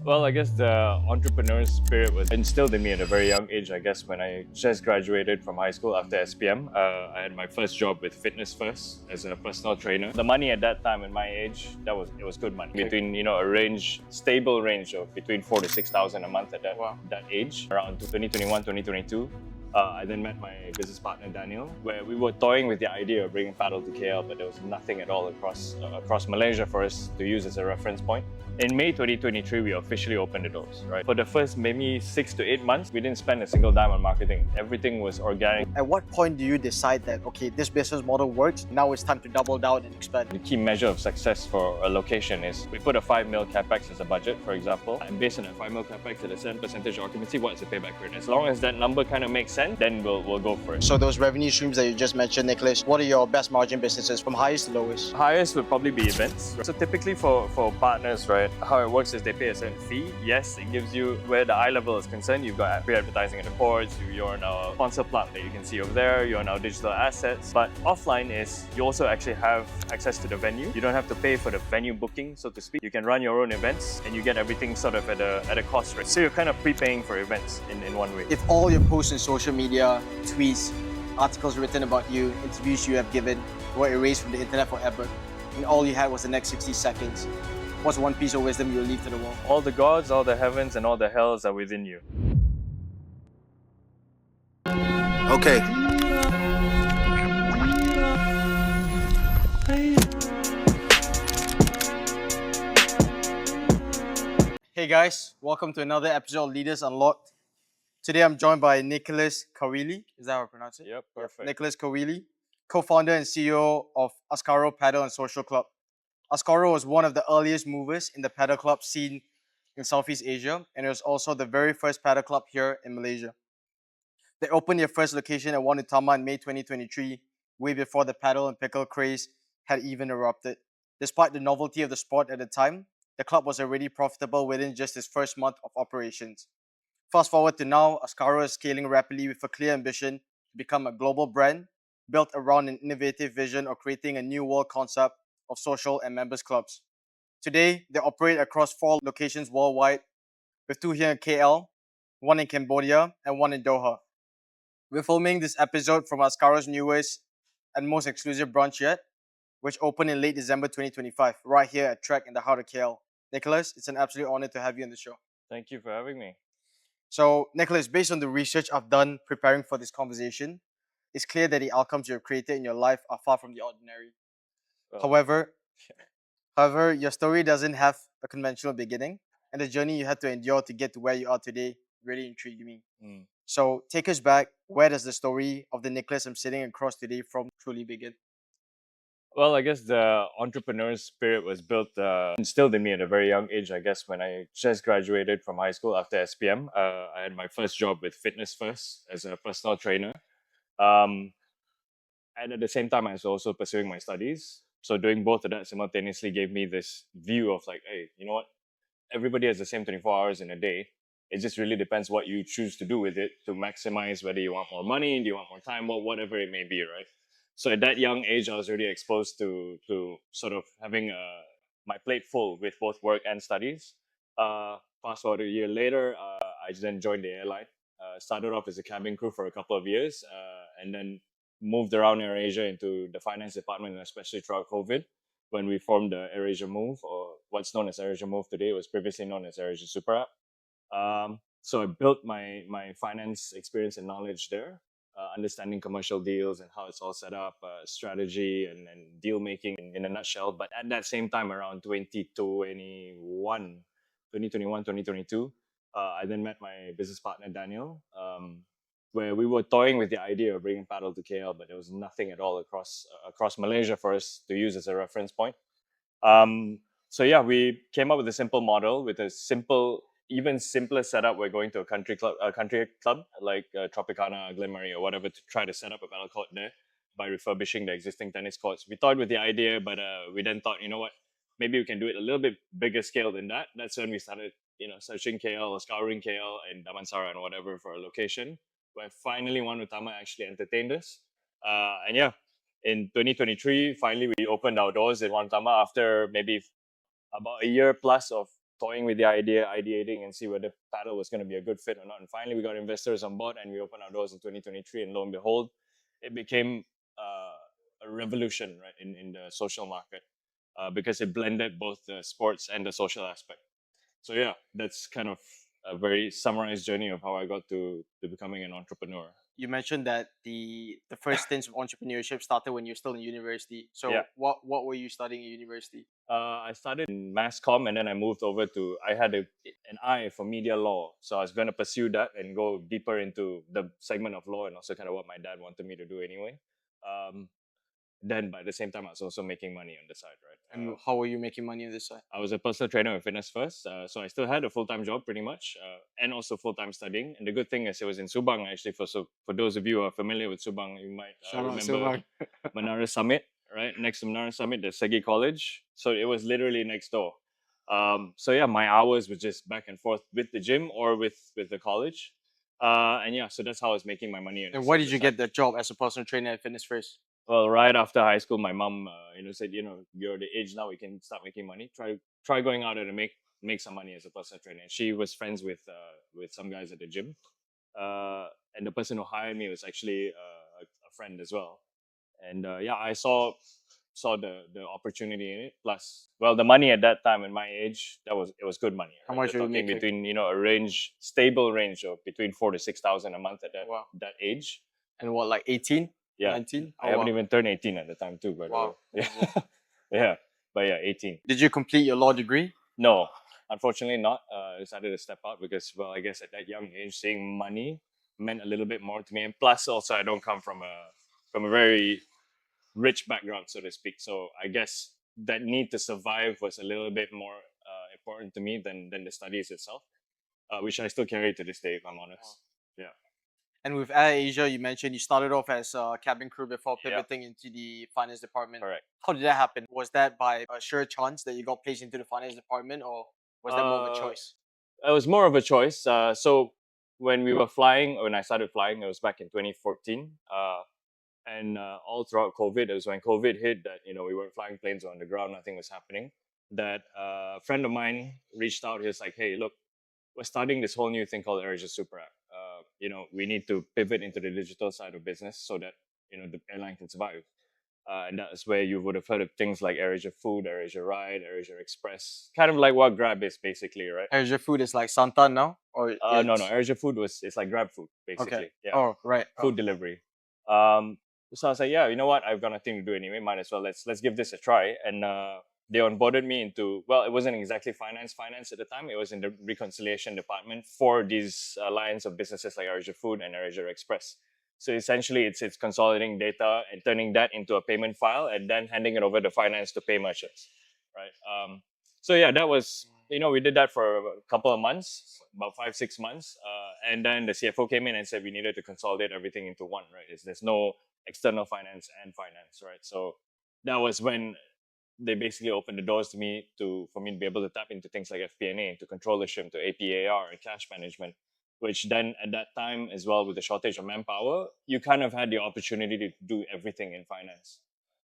Well, I guess the entrepreneur spirit was instilled in me at a very young age. I guess when I just graduated from high school after SPM, I had my first job with Fitness First as a personal trainer. The money at that time, in my age, it was good money. Between a stable range of between 4 to 6 thousand a month at that age, around 2021, 2022. I then met my business partner Daniel, where we were toying with the idea of bringing Padel to KL, but there was nothing at all across Malaysia for us to use as a reference point. In May 2023, we officially opened the doors, right? For the first maybe 6 to 8 months, we didn't spend a single dime on marketing. Everything was organic. At what point do you decide that, okay, this business model works, now it's time to double down and expand? The key measure of success for a location is we put a 5 mil capex as a budget, for example, and based on that 5 mil capex at a certain percentage occupancy, what's the payback period? As long as that number kind of makes sense, then we'll go for it. So those revenue streams that you just mentioned, Nicholas, what are your best margin businesses from highest to lowest? Highest would probably be events. So typically for partners, right, how it works is they pay a certain fee. Yes, it gives you, where the eye level is concerned, you've got free advertising in the boards, you're on our sponsor plug that you can see over there, you're on our digital assets. But offline is you also actually have access to the venue. You don't have to pay for the venue booking, so to speak. You can run your own events and you get everything sort of at a cost rate. So you're kind of prepaying for events in one way. If all your posts on social media, tweets, articles written about you, interviews you have given were erased from the internet forever, and all you had was the next 60 seconds, what's one piece of wisdom you'll leave to the world? All the gods, all the heavens, and all the hells are within you. Okay. Hey guys, welcome to another episode of Leaders Unlocked. Today I'm joined by Nicholas Caoile. Is that how I pronounce it? Yep, perfect. Nicholas Caoile, co-founder and CEO of Ascaro Padel and Social Club. Ascaro was one of the earliest movers in the padel club scene in Southeast Asia, and it was also the very first padel club here in Malaysia. They opened their first location at Utama in May 2023, way before the padel and pickle craze had even erupted. Despite the novelty of the sport at the time, the club was already profitable within just its first month of operations. Fast forward to now, Ascaro is scaling rapidly with a clear ambition to become a global brand built around an innovative vision of creating a new world concept of social and members clubs. Today, they operate across 4 locations worldwide, with 2 here in KL, 1 in Cambodia, and 1 in Doha. We're filming this episode from Ascaro's newest and most exclusive branch yet, which opened in late December 2025, right here at Trek in the heart of KL. Nicholas, it's an absolute honor to have you on the show. Thank you for having me. So, Nicholas, based on the research I've done preparing for this conversation, it's clear that the outcomes you've created in your life are far from the ordinary. Well, However, your story doesn't have a conventional beginning, and the journey you had to endure to get to where you are today really intrigued me. So, take us back. Where does the story of the Nicholas I'm sitting across today from truly begin? Well, I guess the entrepreneur spirit was instilled in me at a very young age. I guess when I just graduated from high school after SPM, I had my first job with Fitness First as a personal trainer. Um, and at the same time, I was also pursuing my studies. So doing both of that simultaneously gave me this view of like, hey, you know what? Everybody has the same 24 hours in a day. It just really depends what you choose to do with it to maximize whether you want more money, do you want more time, whatever it may be, right? So at that young age, I was really exposed to sort of having my plate full with both work and studies. Fast forward a year later, I then joined the airline. Started off as a cabin crew for a couple of years, and then moved around AirAsia into the finance department, and especially throughout COVID, when we formed the AirAsia Move, or what's known as AirAsia Move today. It was previously known as AirAsia Super App. So I built my finance experience and knowledge there, understanding commercial deals and how it's all set up, strategy and deal making in a nutshell. But at that same time, around 2022, I then met my business partner Daniel, where we were toying with the idea of bringing Padel to KL, but there was nothing at all across Malaysia for us to use as a reference point. So yeah, we came up with a simple model with a even simpler setup. We're going to a country club like Tropicana, Glen Marie, or whatever, to try to set up a paddle court there by refurbishing the existing tennis courts. We thought with the idea, but we then thought, you know what, maybe we can do it a little bit bigger scale than that. That's when we started, searching KL or scouring KL and Damansara and whatever for a location. Where finally Utama actually entertained us. And yeah, in 2023, finally we opened our doors in Utama after maybe about a year plus of toying with the idea, ideating, and see whether paddle was going to be a good fit or not. And finally, we got investors on board, and we opened our doors in 2023. And lo and behold, it became a revolution, right, in the social market because it blended both the sports and the social aspect. So yeah, that's kind of a very summarized journey of how I got to becoming an entrepreneur. You mentioned that the first stints of entrepreneurship started when you're still in university. So Yeah. what were you studying in university? I started in mass comm, and then I moved over to. I had an eye for media law, so I was going to pursue that and go deeper into the segment of law, and also kind of what my dad wanted me to do anyway. Then, by the same time, I was also making money on the side, right? And how were you making money on this side? I was a personal trainer with Fitness First, so I still had a full time job pretty much, and also full time studying. And the good thing is, it was in Subang actually. For those of you who are familiar with Subang, you might Shout out remember Subang. Menara Summit, right next to Menara Summit, there's Segi College. So it was literally next door. So yeah, my hours were just back and forth with the gym or with the college, and yeah, so that's how I was making my money. And why did you get that job as a personal trainer at Fitness First? Well, right after high school, my mom, said, you're the age now, we can start making money. Try going out there to make some money as a personal trainer. And she was friends with some guys at the gym, and the person who hired me was actually a friend as well. And yeah, I saw the opportunity in it. Plus, well, the money at that time, in my age, it was good money. How right? much We're were you talking making? between stable range of between 4 to 6 thousand a month at Wow. that age. And what, like 18? Yeah, 19? I haven't even turned 18 at the time too, by the Wow. way. Yeah, yeah, but yeah, 18. Did you complete your law degree? No, unfortunately not. I decided to step out because, well, I guess at that young age, seeing money meant a little bit more to me. And plus, also, I don't come from a very rich background, so to speak. So I guess that need to survive was a little bit more important to me than the studies itself, which I still carry to this day, if I'm honest. Yeah. And with AirAsia, you mentioned you started off as a cabin crew before Yeah. pivoting into the finance department. Correct. How did that happen? Was that by a sure chance that you got placed into the finance department, or was that more of a choice? It was more of a choice. So when we were flying, when I started flying, it was back in 2014. And all throughout COVID, it was when COVID hit that we weren't flying planes on the ground, nothing was happening. That a friend of mine reached out. He was like, "Hey, look, we're starting this whole new thing called AirAsia Super App. We need to pivot into the digital side of business so that the airline can survive." And that's where you would have heard of things like AirAsia Food, AirAsia Ride, AirAsia Express, kind of like what Grab is basically, right? AirAsia Food is like Santan now, or No, it's- AirAsia Food it's like Grab Food basically. Okay. Yeah, Oh, right. food delivery. So I was like, yeah, you know what? I've got nothing to do anyway. Might as well let's give this a try. And they onboarded me into, well, it wasn't exactly finance at the time. It was in the reconciliation department for these lines of businesses like AirAsia Food and AirAsia Express. So essentially, it's consolidating data and turning that into a payment file, and then handing it over to finance to pay merchants, right? So yeah, that was we did that for a couple of months, about 5-6 months, and then the CFO came in and said we needed to consolidate everything into one, right? There's no external finance and finance, right? So that was when they basically opened the doors to me for me to be able to tap into things like FP&A, into controllership, to APAR and cash management, which then at that time as well, with the shortage of manpower, you kind of had the opportunity to do everything in finance.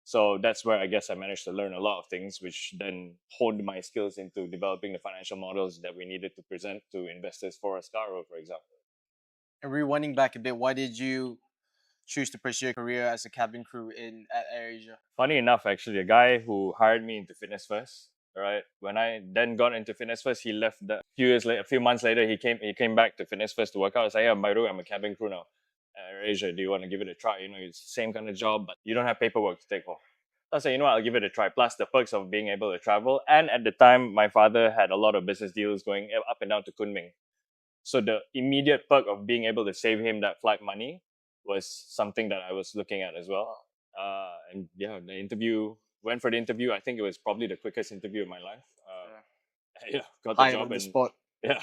So that's where I guess I managed to learn a lot of things, which then honed my skills into developing the financial models that we needed to present to investors for Ascaro, for example. And rewinding back a bit, why did you choose to pursue a career as a cabin crew at AirAsia? Funny enough, actually, a guy who hired me into Fitness First, right? When I then got into Fitness First, he left. A few months later, he came back to Fitness First to work out. I was like, yeah, by the way, I'm a cabin crew now. AirAsia, do you want to give it a try? It's the same kind of job, but you don't have paperwork to take home. I said, I'll give it a try. Plus the perks of being able to travel. And at the time, my father had a lot of business deals going up and down to Kunming. So the immediate perk of being able to save him that flight money was something that I was looking at as well. And yeah, went for the interview. I think it was probably the quickest interview of my life. Yeah, got the Hired job on the and spot. yeah.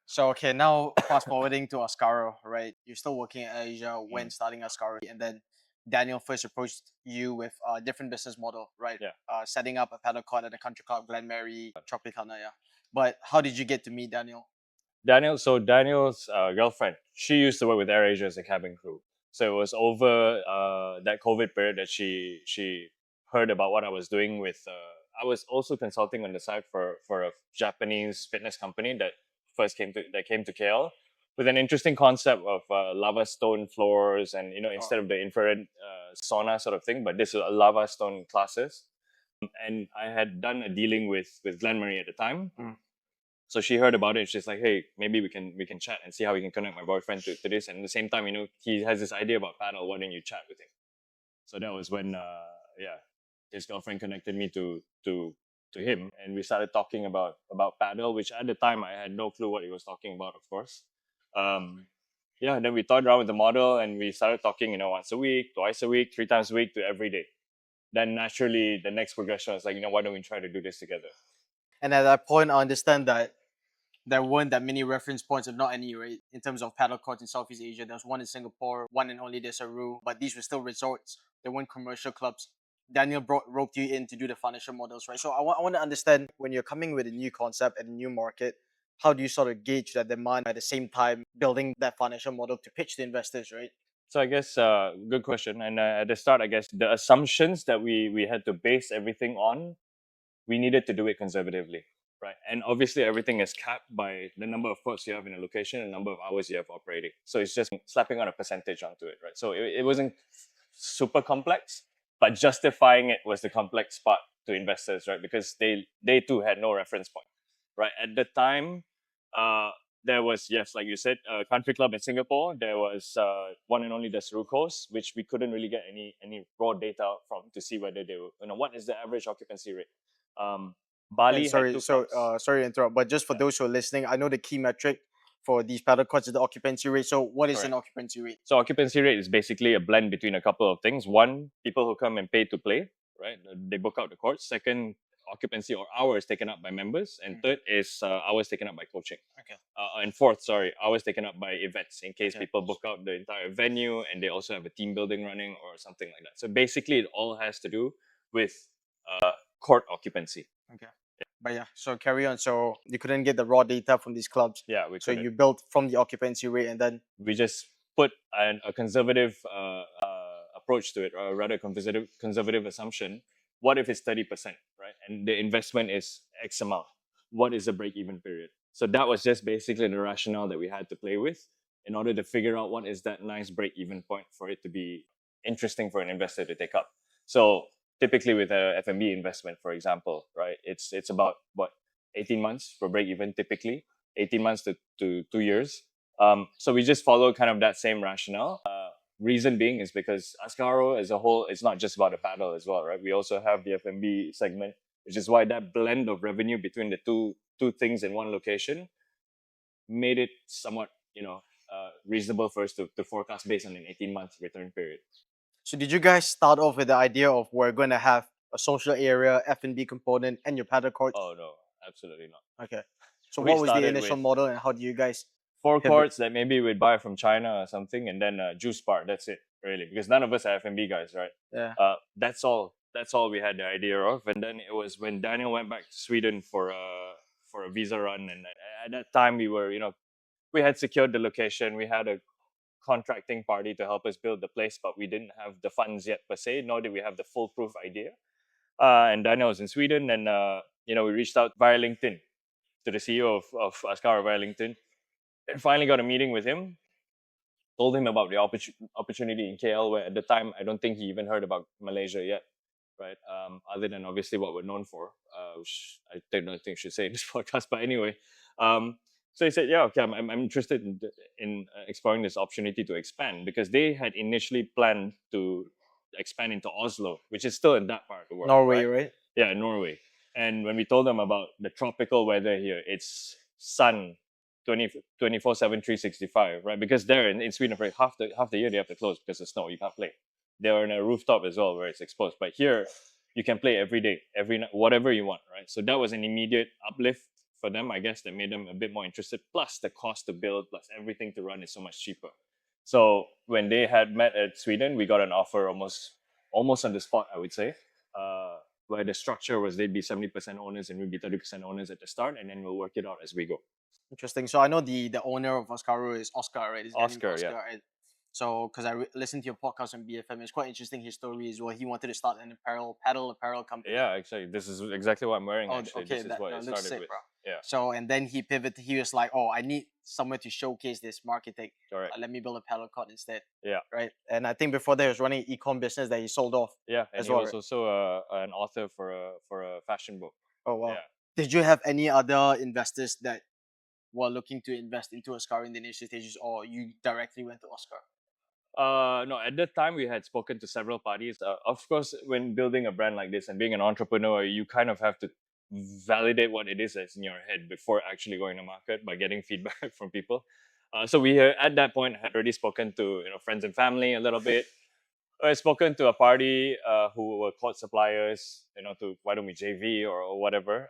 So okay, now fast forwarding to Ascaro, right? You're still working at AirAsia when starting Ascaro, and then Daniel first approached you with a different business model, right? Yeah. Setting up a paddle court at a country club, Glenmary, Tropicana, yeah. But how did you get to meet Daniel? Daniel's girlfriend, she used to work with AirAsia as a cabin crew. So it was over that COVID period that she heard about what I was doing with I was also consulting on the side for a Japanese fitness company that came to KL with an interesting concept of lava stone floors, and instead of the infrared sauna sort of thing, but this is a lava stone classes. And I had done a dealing with Glenn Marie at the time. So she heard about it and she's like, hey, maybe we can chat and see how we can connect my boyfriend to this. And at the same time, he has this idea about paddle. Why don't you chat with him? So that was when his girlfriend connected me to him, and we started talking about paddle, which at the time I had no clue what he was talking about, of course. And then we toyed around with the model and we started talking, once a week, twice a week, 3 times a week to every day. Then naturally the next progression was like, why don't we try to do this together? And at that point, I understand that there weren't that many reference points, if not any, right? In terms of paddle courts in Southeast Asia, there was one in Singapore, one in only Desaru, but these were still resorts. They weren't commercial clubs. Daniel roped you in to do the financial models, right? So I want to understand, when you're coming with a new concept and a new market, how do you sort of gauge that demand at the same time building that financial model to pitch to investors, right? So I guess good question. And at the start, I guess the assumptions that we had to base everything on, we needed to do it conservatively, right? And obviously everything is capped by the number of courts you have in a location and the number of hours you have operating. So it's just slapping on a percentage onto it, right? So it wasn't super complex, but justifying it was the complex part to investors, right? Because they too had no reference point, right? At the time, there was, yes, like you said, a country club in Singapore. There was one and only Desaru Coast, which we couldn't really get any raw data from to see whether they were, what is the average occupancy rate. Bali had two clubs. Sorry to interrupt, but just for those who are listening, I know the key metric for these paddle courts is the occupancy rate. So what is an Correct. occupancy rate? So occupancy rate is basically a blend between a couple of things. One, people who come and pay to play, right? They book out the courts. Second, occupancy or hours taken up by members. And third is hours taken up by coaching. Okay. And fourth, sorry, hours taken up by events, in case Okay. people book out the entire venue and they also have a team building running or something like that. So basically, it all has to do with court occupancy. Okay. But yeah, so carry on. So you couldn't get the raw data from these clubs. Yeah, we So couldn't. you built from the occupancy rate, and then We just put a conservative approach to it, or rather conservative assumption. What if it's 30%, right? And the investment is X amount. What is the break-even period? So that was just basically the rationale that we had to play with in order to figure out what is that nice break-even point for it to be interesting for an investor to take up. So typically with a F&B investment, for example, right, it's about 18 months for break-even, typically 18 months to 2 years. So we just follow kind of that same rationale. Reason being is because Ascaro as a whole is not just about a paddle as well, right? We also have the F&B segment, which is why that blend of revenue between the two things in one location made it somewhat, reasonable for us to forecast based on an 18-month return period. so did you guys start off with the idea of we're going to have a social area, F&B component, and your paddle courts? Oh no, absolutely not. Okay. So We what was the started initial with model, and how do you guys? 4 pivot. courts that maybe we'd buy from China or something, and then a juice bar. That's it, really, because none of us are F&B guys, right? Yeah. That's all. That's all we had the idea of. And then it was when Daniel went back to Sweden for a visa run, and at that time we were, we had secured the location. We had a contracting party to help us build the place, but we didn't have the funds yet per se, nor did we have the foolproof idea. And Daniel was in Sweden, and we reached out via LinkedIn to the CEO of Ascaro via LinkedIn, and finally got a meeting with him. Told him about the opportunity in KL, where at the time I don't think he even heard about Malaysia yet, right? Other than obviously what we're known for, which I don't think I should say in this podcast. But anyway, so he said, "Yeah, okay, I'm interested in exploring this opportunity to expand," because they had initially planned to expand into Oslo, which is still in that part of the world, Norway, right? right? Yeah, Norway. And when we told them about the tropical weather here, it's sun 24/7, 365, right? Because there in Sweden, for half the year they have to close because of snow. You can't play. They're in a rooftop as well where it's exposed. But here, you can play every day, every night, whatever you want, right? So that was an immediate uplift for them, I guess, that made them a bit more interested. Plus the cost to build, plus everything to run is so much cheaper. So when they had met at Sweden, we got an offer almost on the spot, I would say. Where the structure was they'd be 70% owners and we'd be 30% owners at the start, and then we'll work it out as we go. Interesting. So I know the owner of Ascaro is Oscar, right? His name is Oscar, yeah. Oscar. And So, because listened to your podcast on BFM, it's quite interesting his story as well. He wanted to start an paddle apparel company. Yeah, actually, this is exactly what I'm wearing. Oh, Actually, okay, this is what it looks started sick, with. bro. Yeah, So, and then he pivoted. He was like, "Oh, I need somewhere to showcase this marketing. correct. Let me build a paddle court instead." Yeah, Right. And I think before that, he was running an e-com business that he sold off yeah, and as he well. was Right? also an author for a fashion book. Oh wow. Yeah. Did you have any other investors that were looking to invest into Ascaro in the initial stages, or you directly went to Oscar? No, at that time we had spoken to several parties. Of course, when building a brand like this and being an entrepreneur, you kind of have to validate what it is that's in your head before actually going to market by getting feedback from people. So we at that point had already spoken to friends and family a little bit. I had spoken to a party who were called suppliers, to why don't we JV or whatever.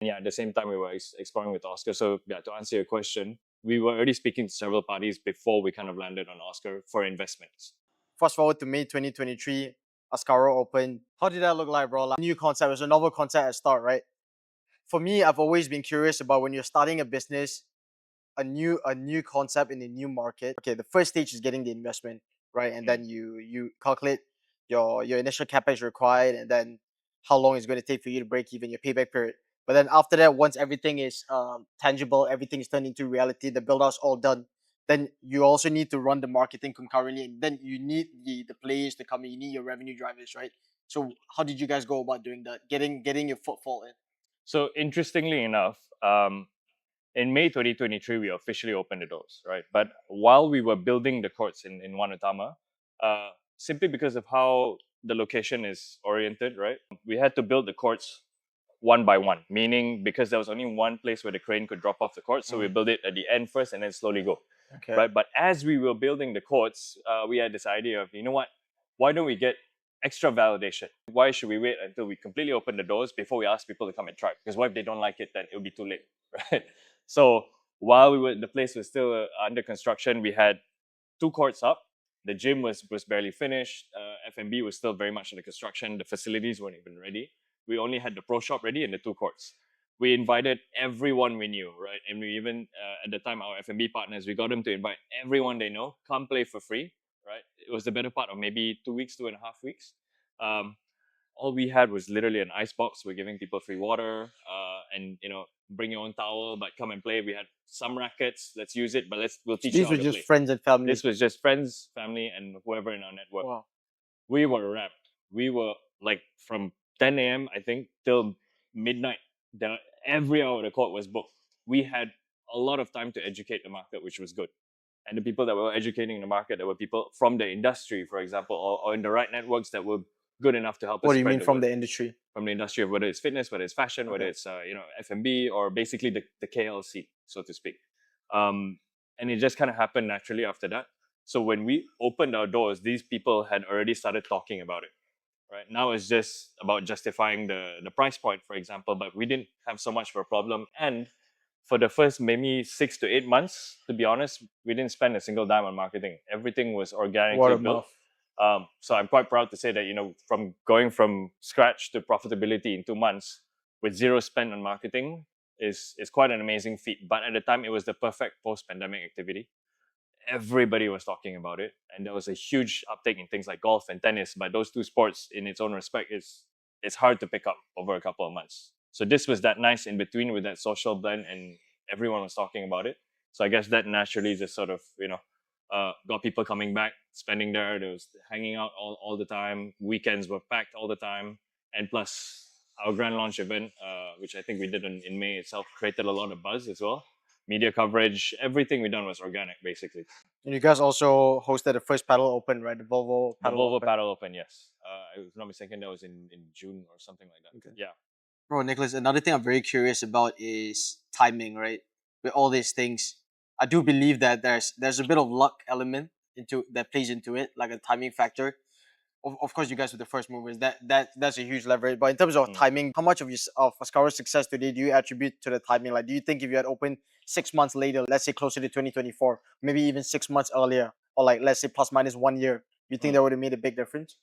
And yeah, at the same time we were exploring with Oscar. So yeah, to answer your question, we were already speaking to several parties before we kind of landed on Oscar for investments. Fast forward to May 2023, Ascaro opened. How did that look like, bro? Like, new concept. It was a novel concept at start, right? For me, I've always been curious about when you're starting a business, a new concept in a new market. Okay, the first stage is getting the investment, right? And then you calculate your initial capex required, and then how long it's going to take for you to break even, your payback period. But then after that, once everything is tangible, everything is turned into reality, the build out's all done. Then you also need to run the marketing concurrently, and then you need the players to come in. You need your revenue drivers, right? So how did you guys go about doing that? Getting your footfall in. So interestingly enough, in May 2023, we officially opened the doors, right? But while we were building the courts in Wanatama, simply because of how the location is oriented, right, we had to build the courts one by one, meaning because there was only one place where the crane could drop off the court, so we built it at the end first and then slowly go, Okay. right? But as we were building the courts, we had this idea of, you know what, why don't we get extra validation? Why should we wait until we completely open the doors before we ask people to come and try? Because what if they don't like it, then it'll be too late, right? So while the place was still under construction, we had two courts up. The gym was barely finished. F&B was still very much under construction. The facilities weren't even ready. We only had the pro shop ready and the two courts. We invited everyone we knew, right? And we even at the time our F&B partners, we got them to invite everyone they know, come play for free, right? It was the better part of maybe 2 weeks, 2.5 weeks. Um, all we had was literally an ice box. We're giving people free water, and bring your own towel, but come and play. We had some rackets. Let's use it, but we'll teach you These how were to just play. friends and family. This was just friends, family, and whoever in our network. Wow. We were wrapped. We were like from 10 a.m. I think till midnight. Every hour the court was booked. We had a lot of time to educate the market, which was good. And the people that were educating the market, there were people from the industry, for example, or in the right networks that were good enough to help us What do you spread mean the from word. the industry? From the industry of whether it's fitness, whether it's fashion, whether it's F&B, or basically the KLC, so to speak. And it just kind of happened naturally after that. So when we opened our doors, these people had already started talking about it. Right now, it's just about justifying the price point, for example. But we didn't have so much of a problem. And for the first maybe 6 to 8 months, to be honest, we didn't spend a single dime on marketing. Everything was organically Word of built. mouth. So I'm quite proud to say that from going from scratch to profitability in 2 months with zero spend on marketing is quite an amazing feat. But at the time, it was the perfect post-pandemic activity. Everybody was talking about it, and there was a huge uptake in things like golf and tennis. But those two sports, in its own respect, it's hard to pick up over a couple of months. So this was that nice in between with that social blend, and everyone was talking about it. So I guess that naturally just sort of got people coming back, spending there. There was hanging out all the time. Weekends were packed all the time, and plus our grand launch event, which I think we did in May itself, created a lot of buzz as well. Media coverage, everything we done was organic, basically. And you guys also hosted the first Paddle Open, right? The Volvo The Paddle Volvo Open. Paddle Open, yes. If I'm not mistaken, that was in June or something like that. Okay. Yeah. Bro, Nicholas, another thing I'm very curious about is timing, right? With all these things, I do believe that there's a bit of luck element into that plays into it, like a timing factor. Of course, you guys were the first movers. That's a huge leverage. But in terms of timing, how much of Ascaro's success today do you attribute to the timing? Like, do you think if you had opened 6 months later, let's say closer to 2024, maybe even 6 months earlier, or like let's say plus minus 1 year, you think that would have made a big difference?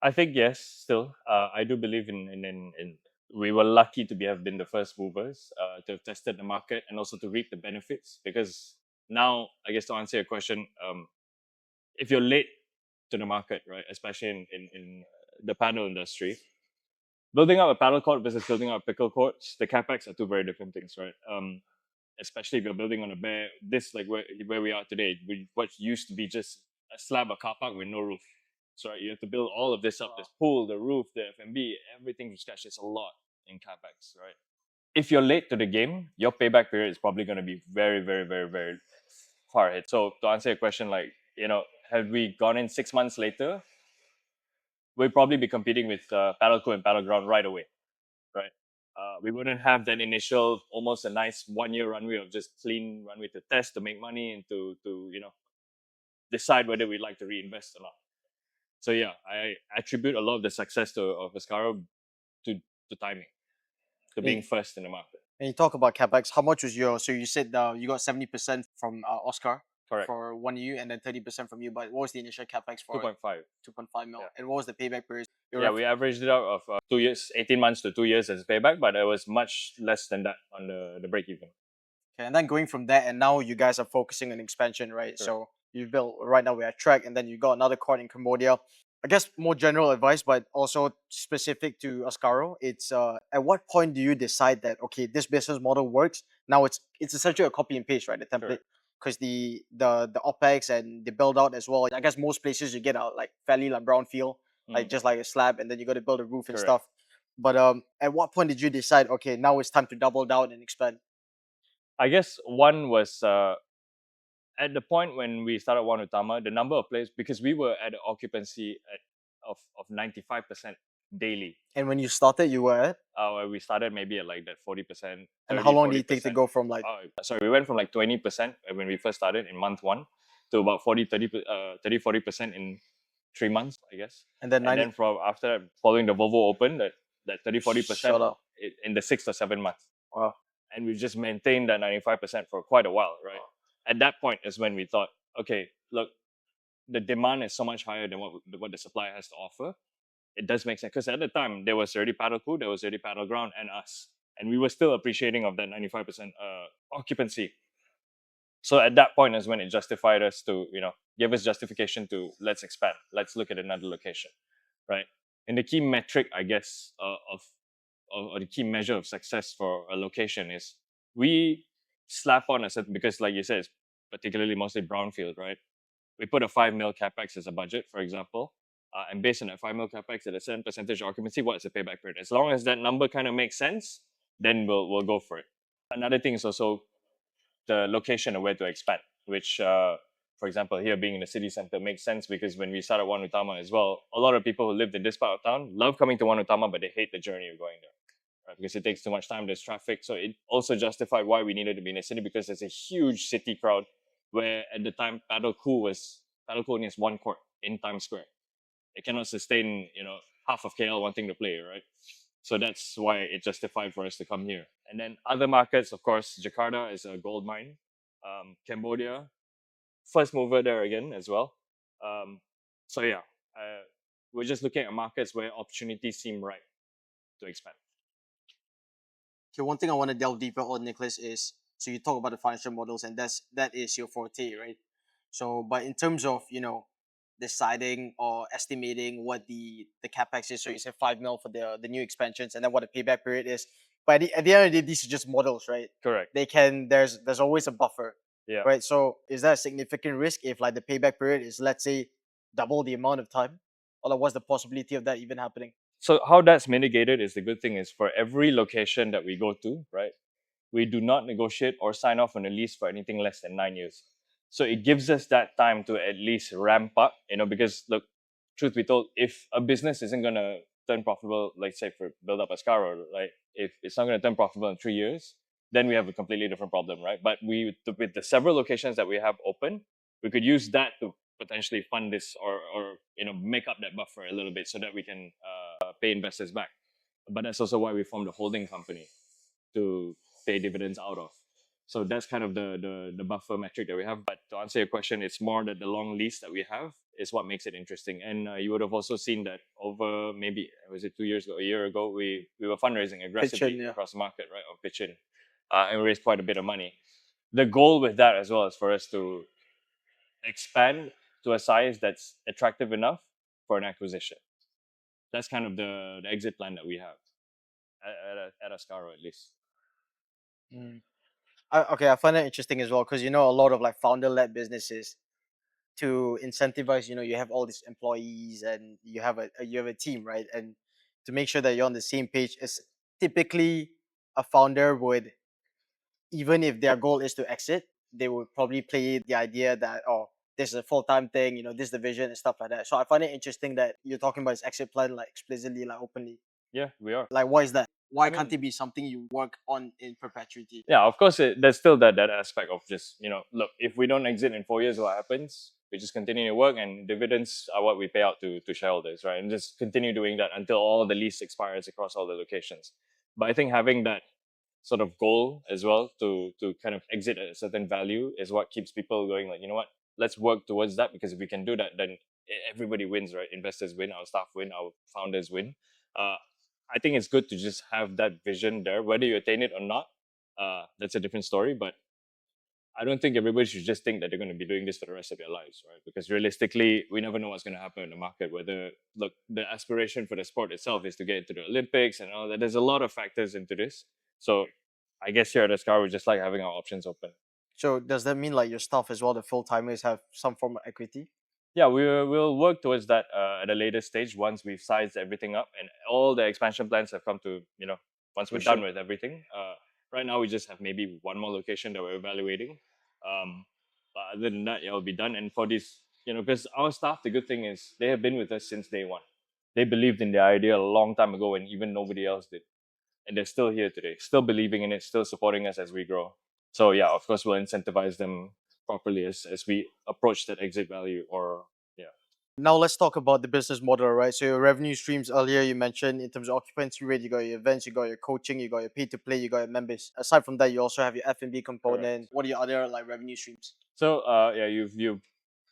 I think yes. Still, I do believe in. We were lucky to have been the first movers, to have tested the market and also to reap the benefits. Because now, I guess to answer your question, if you're late to the market, right, especially in the paddle industry, building up a paddle court versus building up pickle courts, the capex are two very different things, right? Especially if you're building on a bare, this like where we are today, what used to be just a slab of car park with no roof. So right, you have to build all of this up: this pool, the roof, the F&B, everything from scratch. It's a lot in capex, right? If you're late to the game, your payback period is probably going to be very, very, very, very far ahead. So to answer your question, like, have we gone in 6 months later? We'll probably be competing with Paddleco and Battleground right away, right? We wouldn't have that initial, almost a nice 1 year runway of just clean runway to test, to make money, and to decide whether we'd like to reinvest or not. So yeah, I attribute a lot of the success of Ascaro to timing, to being first in the market. And you talk about capex. How much was your? So you said you got 70% from Oscar Correct. for 1 year, and then 30% from you. But what was the initial capex for 2.5. 2.5 mil? Yeah. And what was the payback period? Yeah, we averaged it out of 2 years, 18 months to 2 years as payback, but it was much less than that on the break even. Okay, and then going from there, and now you guys are focusing on expansion, right? Correct. So you've built right now we're at track, and then you got another court in Cambodia. I guess more general advice, but also specific to Ascaro. It's at what point do you decide that okay, this business model works? Now it's essentially a copy and paste, right? The template, because the opex and the build out as well. I guess most places you get out like fairly like brownfield, like just like a slab, and then you got to build a roof and Correct. stuff. But at what point did you decide? Okay, now it's time to double down and expand. I guess one was at the point when we started One Utama, the number of players, because we were at an occupancy of 95% daily. And when you started, you were at? We started maybe at like that 40%. And how long did it take to go from like? We went from like 20% when we first started in month one to about 40% in 3 months, I guess. And then from after that, following the Volvo Open, that 30-40% Shut up. in the 6 or 7 months. Wow. And we've just maintained that 95% for quite a while, right? At that point is when we thought, okay, look, the demand is so much higher than what the supply has to offer. It does make sense, because at the time there was already Paddle Crew, there was already Paddle Ground, and us, and we were still appreciating of that 95% occupancy. So at that point is when it justified us to, give us justification to let's expand, let's look at another location, right? And the key metric, I guess, or the key measure of success for a location is we slap on a certain, because like you said, it's particularly mostly brownfield, right? We put a 5 mil capex as a budget, for example, and based on that 5 mil capex at a certain percentage of occupancy, what's the payback period? As long as that number kind of makes sense, then we'll go for it. Another thing is also the location of where to expand, which, for example, here being in the city center makes sense, because when we started One Utama as well, a lot of people who lived in this part of town love coming to One Utama, but they hate the journey of going there. Right, because it takes too much time, there's traffic. So it also justified why we needed to be in the city, because there's a huge city crowd, where at the time Paddle only has one court in Times Square. It cannot sustain, half of KL wanting to play, right? So that's why it justified for us to come here. And then other markets, of course, Jakarta is a gold mine. Cambodia, first mover there again as well. So yeah, we're just looking at markets where opportunities seem right to expand. Okay, one thing I want to delve deeper on, Nicholas, is so you talk about the financial models, and that is your forte, right? So, but in terms of deciding or estimating what the capex is, so you said 5 mil for the new expansions, and then what the payback period is. But at the end of the day, these are just models, right? Correct. There's always a buffer, Yeah. right? So is that a significant risk if like the payback period is, let's say, double the amount of time, or like, what's the possibility of that even happening? So how that's mitigated is, the good thing is, for every location that we go to, right, we do not negotiate or sign off on a lease for anything less than 9 years. So it gives us that time to at least ramp up, because look, truth be told, if a business isn't going to turn profitable, like say for build up Ascaro, right, if it's not going to turn profitable in 3 years, then we have a completely different problem, right? But with the several locations that we have open, we could use that to potentially fund this, or make up that buffer a little bit, so that we can pay investors back. But that's also why we formed a holding company to pay dividends out of. So that's kind of the buffer metric that we have. But to answer your question, it's more that the long lease that we have is what makes it interesting. And you would have also seen that over, maybe, was it 2 years ago, a year ago, we were fundraising aggressively across the market, right, or pitch in, and we raised quite a bit of money. The goal with that as well is for us to expand to a size that's attractive enough for an acquisition. That's kind of the exit plan that we have at Ascaro, at least. Okay, I find that interesting as well because a lot of like founder-led businesses to incentivize. You have all these employees and you have a team, right? And to make sure that you're on the same page, is typically a founder would, even if their goal is to exit, they would probably play the idea that, oh, this is a full-time thing, this is the vision and stuff like that. So I find it interesting that you're talking about this exit plan like explicitly, like openly. Yeah, we are. Like, why is that? Why I can't mean, it be something you work on in perpetuity? yeah, of course, there's still that aspect of just, look, if we don't exit in 4 years, what happens? We just continue to work, and dividends are what we pay out to shareholders, right? And just continue doing that until all the lease expires across all the locations. But I think having that sort of goal as well to kind of exit at a certain value is what keeps people going, like, you know what, let's work towards that, because if we can do that, then everybody wins, right? Investors win, our staff win, our founders win. I think it's good to just have that vision there. Whether you attain it or not, that's a different story. But I don't think everybody should just think that they're going to be doing this for the rest of their lives, right? Because realistically, we never know what's going to happen in the market. Whether, look, the aspiration for the sport itself is to get into the Olympics and all that. There's a lot of factors into this. So I guess here at Ascaro, we just like having our options open. So does that mean like your staff as well, the full-timers, have some form of equity? Yeah, we'll work towards that at a later stage once we've sized everything up and all the expansion plans have come to, once we're done Fruition. with everything. Right now, we just have maybe one more location that we're evaluating. But other than that, yeah, it'll be done. And for this, because our staff, the good thing is they have been with us since day one. They believed in the idea a long time ago when even nobody else did. And they're still here today, still believing in it, still supporting us as we grow. So yeah, of course, we'll incentivize them properly as we approach that exit value, or yeah. Now let's talk about the business model, right? So your revenue streams, earlier you mentioned in terms of occupancy rate, you got your events, you got your coaching, you got your pay to play, you got your members. Aside from that, you also have your F&B component. Correct. What are your other like revenue streams? So yeah, you've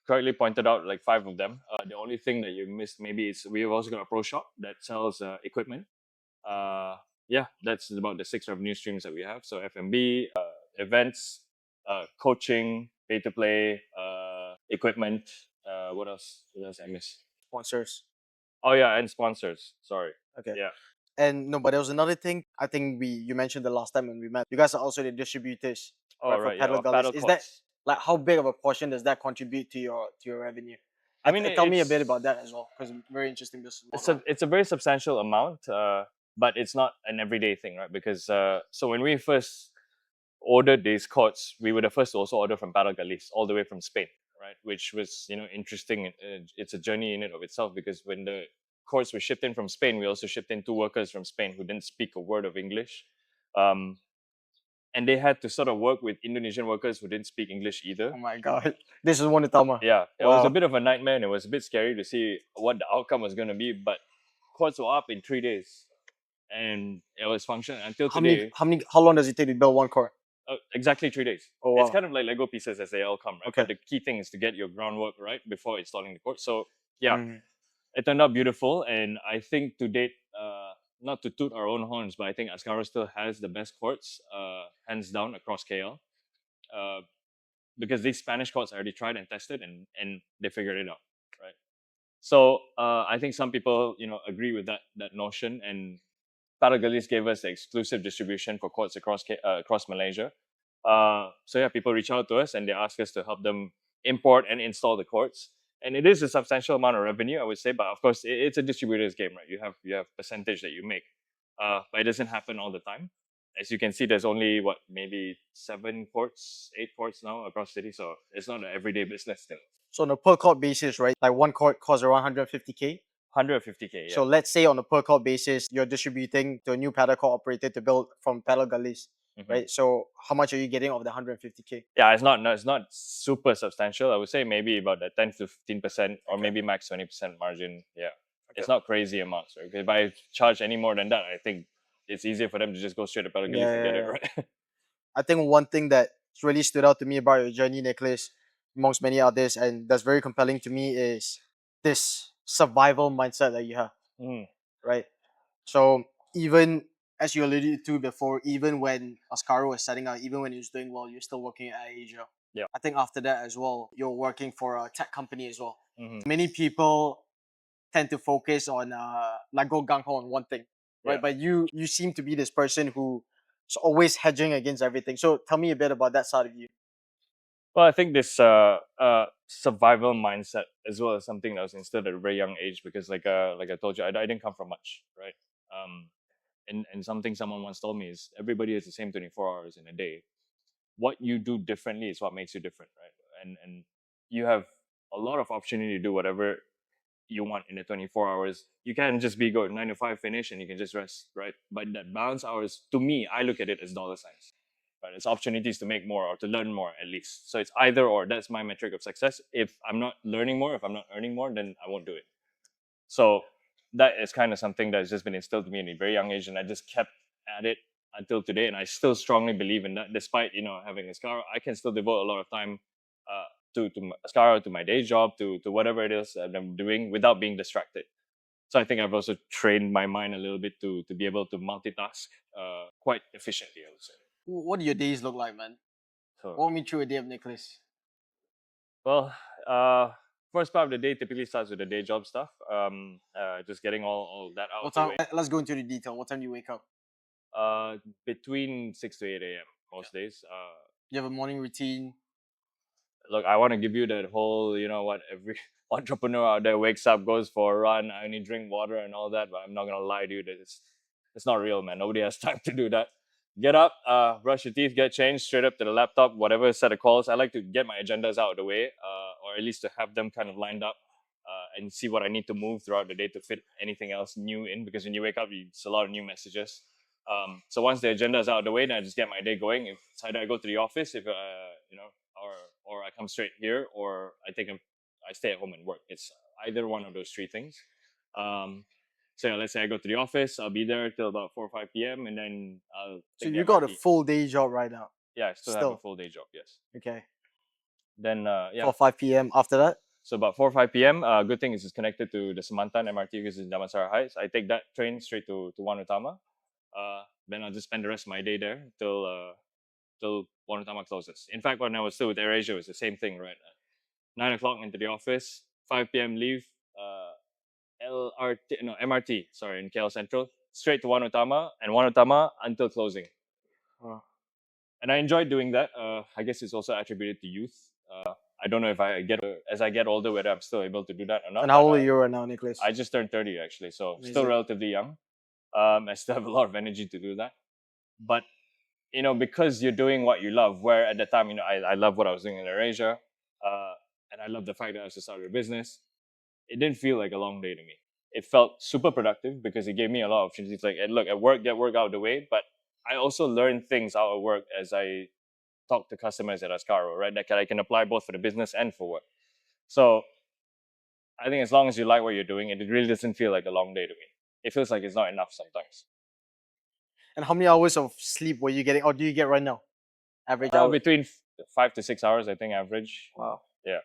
correctly pointed out like 5 of them. The only thing that you missed maybe is we've also got a pro shop that sells equipment. Yeah, that's about the 6 revenue streams that we have. So F&B, events, coaching, pay to play, equipment. What else? What else I miss? Sponsors. Oh yeah, and sponsors. Sorry. Okay. Yeah. And no, but there was another thing I think you mentioned the last time when we met. You guys are also the distributors, Oh right, for right. Yeah. Paddle Or Gullies. paddle Is that courts. like how big of a portion does that contribute to your revenue? I mean, Tell me a bit it's about that as well, because very interesting business it's model. a very substantial amount, but it's not an everyday thing, right? Because so when we first ordered these courts, we were the first to also order from Padel all the way from Spain, right? Which was interesting. It's a journey in it of itself, because when the courts were shipped in from Spain, we also shipped in 2 workers from Spain who didn't speak a word of English, um, and they had to sort of work with Indonesian workers who didn't speak English either. Oh my god, this is one Tama. Yeah, it was a Wow. bit of a nightmare, and it was a bit scary to see what the outcome was going to be. But courts were up in 3 days, and it was functioning until today. How long does it take to build one court? Exactly 3 days. Oh It's wow. kind of like Lego pieces as they all come, right? Okay. But the key thing is to get your groundwork right before installing the court. So yeah, Mhm. it turned out beautiful, and I think to date, not to toot our own horns, but I think Ascaro still has the best courts, hands down, across KL. Uh, because these Spanish courts I already tried and tested, and they figured it out, right? So I think some people, agree with that notion, and Paragolis gave us the exclusive distribution for courts across Malaysia. So yeah, people reach out to us and they ask us to help them import and install the courts, and it is a substantial amount of revenue, I would say. But of course, it's a distributor's game, right? You have percentage that you make, but it doesn't happen all the time. As you can see, there's only maybe 7 courts, 8 courts now across the city, so it's not an everyday business thing. So on a per court basis, right? Like one court costs around 150K. 150K, yeah. So let's say on a per court basis, you're distributing to a new paddle court operator to build from Paddle Gullies, right? So how much are you getting of the 150K? Yeah, it's not super substantial. I would say maybe about a 10 to 15%, or maybe max 20% margin. Yeah, it's not crazy amounts, right? If I charge any more than that, I think it's easier for them to just go straight to Pelican and get it, Yeah. right? I think one thing that really stood out to me about your journey, Nicholas, amongst many others, and that's very compelling to me, is this survival mindset that you have, Mm. right? So even as you alluded to before, even when Ascaro was setting out, even when he was doing well, you're still working at AirAsia. Yeah. I think after that as well, you're working for a tech company as well. Mm-hmm. Many people tend to focus on like go gung ho on one thing, right? Yeah. But you seem to be this person who's always hedging against everything. So tell me a bit about that side of you. Well, I think this survival mindset as well as something that was instilled at a very young age because like I told you, I didn't come from much, right? Um, and something someone once told me is everybody has the same 24 hours in a day. What you do differently is what makes you different, right? And you have a lot of opportunity to do whatever you want in the 24 hours. You can't just be go 9 to 5 finish and you can just rest, right? But that balance hours, to me, I look at it as dollar signs, right? It's opportunities to make more or to learn more at least. So it's either or. That's my metric of success. If I'm not learning more, if I'm not earning more, then I won't do it. So that is kind of something that's just been instilled to me in a very young age, and I just kept at it until today. And I still strongly believe in that, despite having Ascaro, I can still devote a lot of time to Ascaro, to my day job, to whatever it is that I'm doing without being distracted. So I think I've also trained my mind a little bit to be able to multitask quite efficiently, I would say. What do your days look like, man? So Walk me through a day of Nicholas. well, uh, first part of the day typically starts with the day job stuff. Just getting all that out of What the time? way. Let's go into the detail. What time do you wake up? Between 6 to 8 a.m. most days. You have a morning routine. Look, I want to give you that whole, what every entrepreneur out there wakes up, goes for a run. I only drink water and all that, but I'm not gonna lie to you that it's not real, man. Nobody has time to do that. Get up, brush your teeth, get changed, straight up to the laptop, whatever set of calls. I like to get my agendas out of the way, or at least to have them kind of lined up, and see what I need to move throughout the day to fit anything else new in. Because when you wake up, it's a lot of new messages. So once the agenda is out of the way, then I just get my day going. If it's either I go to the office, if or I come straight here, or I stay at home and work. It's either one of those three things. So yeah, let's say I go to the office, I'll be there till about 4 or 5 p.m. and then I'll So take the you got a MRT. full day job right now. Yeah, I still have a Still. full day job. Yes. Okay. Then yeah. For 5 p.m. After that. So about 4 or 5 p.m. Good thing is it's connected to the Semantan MRT because it's in Damansara Heights. I take that train straight to Wanutama. Then I'll just spend the rest of my day there till Wanutama closes. In fact, when I was still with AirAsia, it was the same thing, right? 9 o'clock into the office, 5 p.m. leave, MRT, sorry, in KL Central, straight to Wanutama, and Wanutama until closing. Oh. And I enjoyed doing that. I guess it's also attributed to youth. I don't know if as I get older, whether I'm still able to do that or not. And how but, old are you right now, Nicholas? I just turned 30 actually, so still Amazing. relatively young. I still have a lot of energy to do that. But because you're doing what you love, where at the time, I love what I was doing in AirAsia, and I love the fact that I was just started a business. It didn't feel like a long day to me. It felt super productive because it gave me a lot of opportunities. Like, look, at work, get work out of the way, but I also learned things out of work as I talk to customers at Ascaro, right? That I can apply both for the business and for work. So I think as long as you like what you're doing, it really doesn't feel like a long day to me. It feels like it's not enough sometimes. And how many hours of sleep were you getting, or do you get right now? Average hour. Between 5 to 6 hours, I think, average. Wow. Yeah.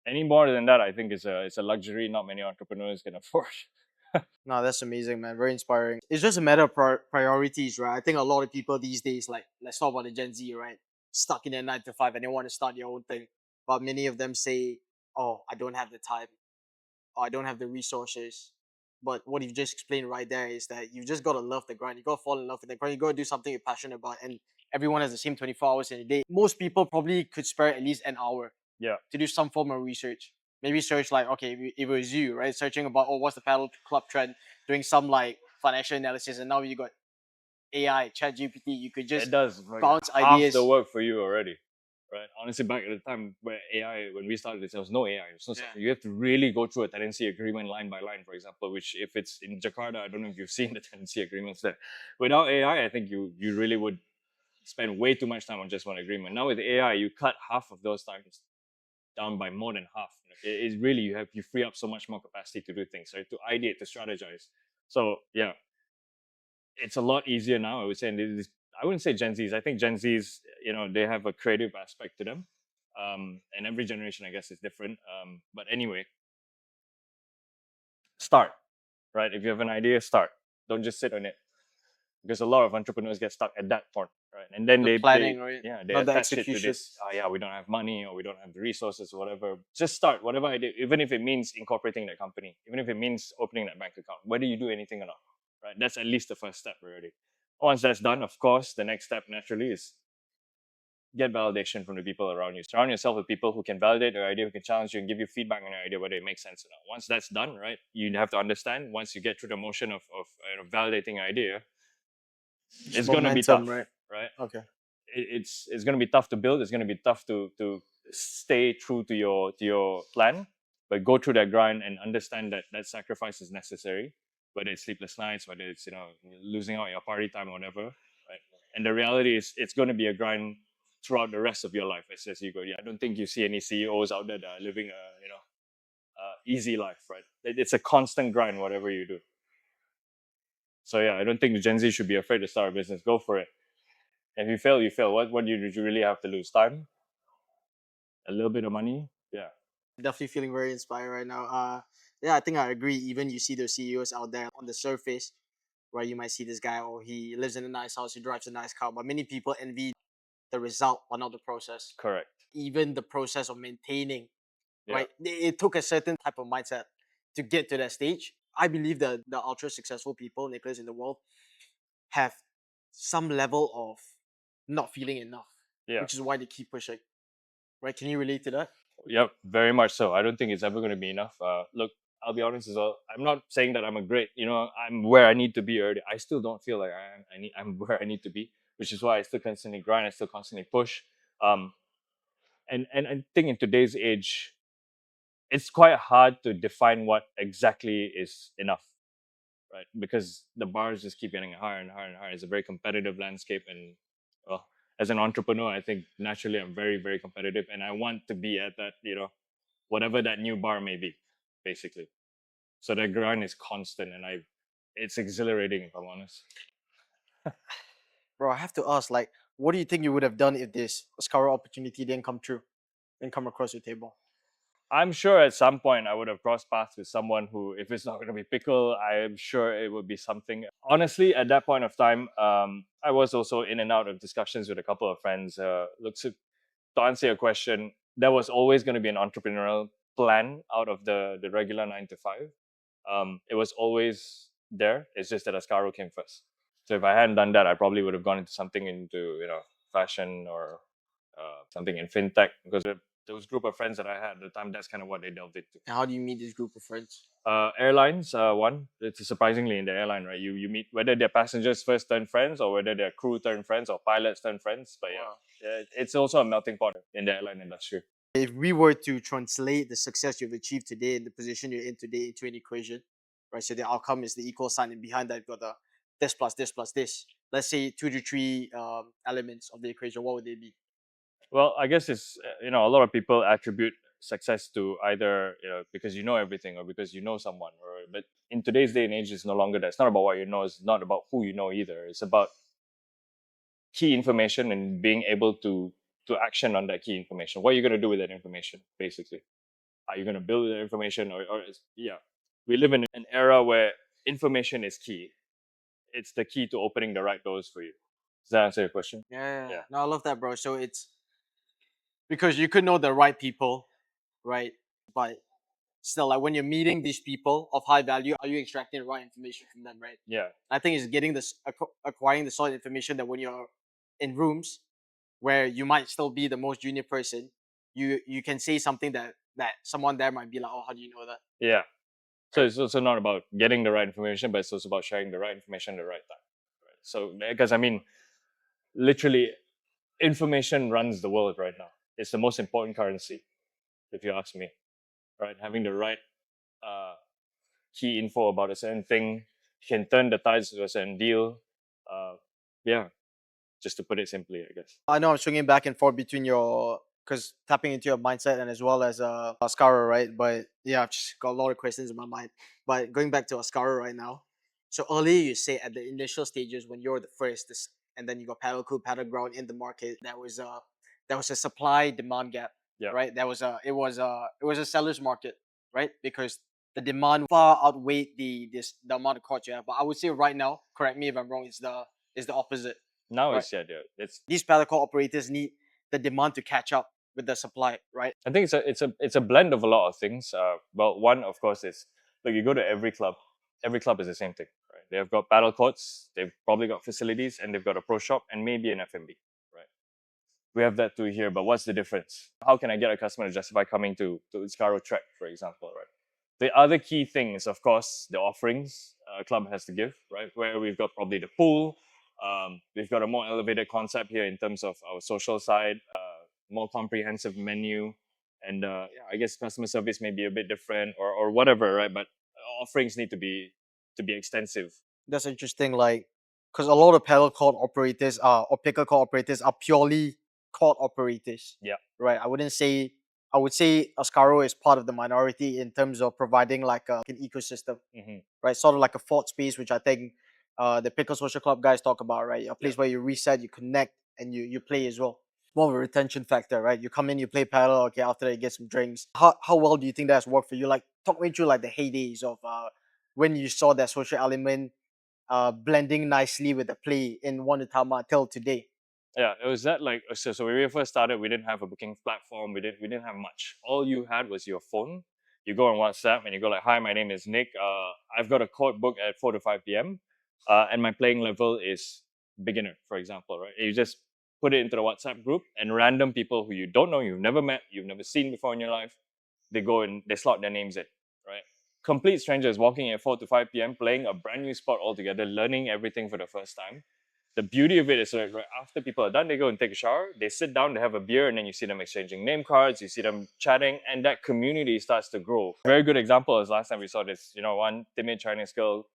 Any more than that, I think it's a luxury not many entrepreneurs can afford. No, that's amazing, man. Very inspiring. It's just a matter of priorities, right? I think a lot of people these days, like, let's talk about the Gen Z, right? Stuck in their 9 to 5 and they want to start their own thing. But many of them say, oh, I don't have the time, or I don't have the resources. But what you've just explained right there is that you've just got to love the grind. You got to fall in love with the grind. You got to do something you're passionate about. And everyone has the same 24 hours in a day. Most people probably could spare at least an hour Yeah. to do some form of research. Maybe search like, okay, if it was you, right? Searching about, oh, what's the paddle club trend, doing some like financial analysis, and now you got AI, Chat GPT. You could just It does like bounce half ideas. the work for you already, right? Honestly, back at the time where when we started this, there was no AI. You have to really go through a tenancy agreement line by line, for example. Which, if it's in Jakarta, I don't know if you've seen the tenancy agreements there. Without AI, I think you really would spend way too much time on just one agreement. Now with AI, you cut half of those times down by more than half. It's really you free up so much more capacity to do things, right? To ideate, to strategize. So yeah, it's a lot easier now. I would say, and I wouldn't say Gen Zs. I think Gen Zs, they have a creative aspect to them, and every generation, I guess, is different. But anyway, start, right? If you have an idea, start. Don't just sit on it, because a lot of entrepreneurs get stuck at that point, right? And then The planning, right? yeah, they Not the attach it to execution. this. Oh yeah, we don't have money or we don't have the resources or whatever. Just start whatever idea, even if it means incorporating that company, even if it means opening that bank account, whether you do anything or not, right? That's at least the first step already. Once that's done, of course, the next step naturally is get validation from the people around you. Surround yourself with people who can validate your idea, who can challenge you and give you feedback on your idea, whether it makes sense or not. Once that's done, right, you have to understand once you get through the motion of validating your idea, it's going to be Momentum, tough, right? right? Okay. It's going to be tough to build. It's going to be tough to stay true to your plan, but go through that grind and understand that that sacrifice is necessary, whether it's sleepless nights, whether it's losing out your party time or whatever, right? And the reality is it's going to be a grind throughout the rest of your life as you go. Yeah, I don't think you see any CEOs out there that are living a easy life, right? It's a constant grind whatever you do. So yeah, I don't think the Gen Z should be afraid to start a business. Go for it. If you fail, you fail. What do you really have to lose? Time, a little bit of money. Yeah, Definitely feeling very inspired right now. Yeah, I think I agree. Even you see those CEOs out there on the surface, where you might see this guy, oh, he lives in a nice house, he drives a nice car, but many people envy the result but not the process. correct. Even the process of maintaining, Yeah, right? It took a certain type of mindset to get to that stage. I believe that the ultra successful people, Nicholas, in the world, have some level of not feeling enough, yeah, which is why they keep pushing. Right? Can you relate to that? yep. Very much so. I don't think it's ever going to be enough. Look, I'll be honest as well. I'm not saying that I'm a great. I'm where I need to be already. I still don't feel like I'm where I need to be, which is why I still constantly grind. I still constantly push. Um, and I think in today's age, it's quite hard to define what exactly is enough, right? Because the bars just keep getting higher and higher and higher. It's a very competitive landscape, and well, as an entrepreneur, I think naturally I'm very, very competitive, and I want to be at that, whatever that new bar may be, basically. So the grind is constant, and it's exhilarating if I'm honest. Bro, I have to ask, like, what do you think you would have done if this Ascaro opportunity didn't come true, didn't come across your table? I'm sure at some point I would have crossed paths with someone who, if it's not going to be pickle, I'm sure it would be something. Honestly, at that point of time, I was also in and out of discussions with a couple of friends. Look, so to answer your question, there was always going to be an entrepreneurial plan out of the regular 9 to 5. It was always there. It's just that Ascaro came first. So if I hadn't done that, I probably would have gone into something into fashion or something in fintech because those group of friends that I had at the time, that's kind of what they delved into. And how do you meet this group of friends? Airlines, one. It's surprisingly in the airline, right? You meet whether they're passengers first turn friends or whether they're crew turn friends or pilots turn friends. But Wow. yeah, it's also a melting pot in the airline industry. If we were to translate the success you've achieved today and the position you're in today into an equation, right? So the outcome is the equal sign, and behind that, you've got the this plus this plus this. Let's say 2 to 3 elements of the equation. What would they be? Well, I guess it's a lot of people attribute success to either because you know everything or because you know someone. But in today's day and age, it's no longer that. It's not about what you know. It's not about who you know either. It's about key information and being able to action on that key information. What are you going to do with that information, basically? Are you going to build that information yeah? We live in an era where information is key. It's the key to opening the right doors for you. Does that answer your question? Yeah. Yeah. No, I love that, bro. So it's because you could know the right people, right? But still, like when you're meeting these people of high value, are you extracting the right information from them, right? Yeah. I think it's getting this acquiring the solid information that when you're in rooms where you might still be the most junior person, you can say something that someone there might be like, oh, how do you know that? Yeah. So it's also not about getting the right information, but it's also about sharing the right information at the right time. Right? So because I mean, literally, information runs the world right now. It's the most important currency, if you ask me. Right? Having the right uh, key info about a certain thing can turn the tides to a certain deal. Yeah, just to put it simply, I guess. I know I'm swinging back and forth between your because tapping into your mindset and as well as Ascaro, right? But yeah, I've just got a lot of questions in my mind. But going back to Ascaro right now, so earlier you say at the initial stages when you're the first, and then you got paddle cool, paddle ground in the market, there was a supply demand gap, Yeah. right? It was a seller's market, right? Because the demand far outweighed the amount of courts you have. But I would say right now, correct me if I'm wrong, it's the opposite. Now Right. it's These paddle court operators need the demand to catch up with the supply, right? I think it's a blend of a lot of things. Well, one of course is like you go to every club is the same thing, right? They've got paddle courts, they've probably got facilities, and they've got a pro shop and maybe an F&B, right? We have that too here, but what's the difference? How can I get a customer to justify coming to Ascaro Trek, for example, right? The other key thing is, of course, the offerings a club has to give, right? Where we've got probably the pool, we've got a more elevated concept here in terms of our social side, more comprehensive menu, and yeah, I guess customer service may be a bit different or whatever, right? But offerings need to be extensive. That's interesting. Like, because a lot of paddle court operators are or picker court operators are purely court operators. Yeah. Right. I wouldn't say. I would say Ascaro is part of the minority in terms of providing like an ecosystem, Mm-hmm. right? Sort of like a fort space, which I think the Picker Social Club guys talk about, right? A place where you reset, you connect, and you play as well. More of a retention factor, right? You come in, you play paddle, okay, after that you get some drinks. How well do you think that's worked for you? Like, talk me through like the heydays of when you saw that social element blending nicely with the play in Wanatama till today. Yeah, it was that like so when we first started, we didn't have a booking platform. We didn't have much. All you had was your phone. You go on WhatsApp and you go like, "Hi, my name is Nick. I've got a court book at 4 to 5 p.m. And my playing level is beginner, for example, right?" You just put it into the WhatsApp group, and random people who you don't know, you've never met, you've never seen before in your life, they go and they slot their names in, right? Complete strangers walking at 4 to 5 p.m. playing a brand new sport altogether, learning everything for the first time. The beauty of it is right after people are done, they go and take a shower, they sit down, they have a beer, and then you see them exchanging name cards, you see them chatting, and that community starts to grow. Very good example is last time we saw this, one timid Chinese girl.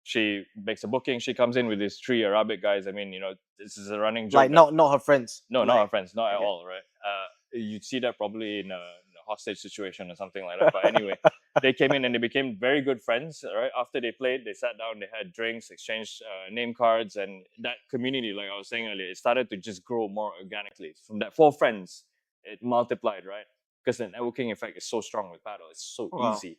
She makes a booking, she comes in with these three Arabic guys. I mean, this is a running joke. Like not her friends. No, not Like, our friends, not at okay. all, right? You'd see that probably in a hostage situation or something like that. But anyway, they came in and they became very good friends, right? After they played, they sat down, they had drinks, exchanged name cards, and that community, like I was saying earlier, it started to just grow more organically. From that four friends, it multiplied, right? Because the networking effect is so strong with paddle. It's so Wow. easy.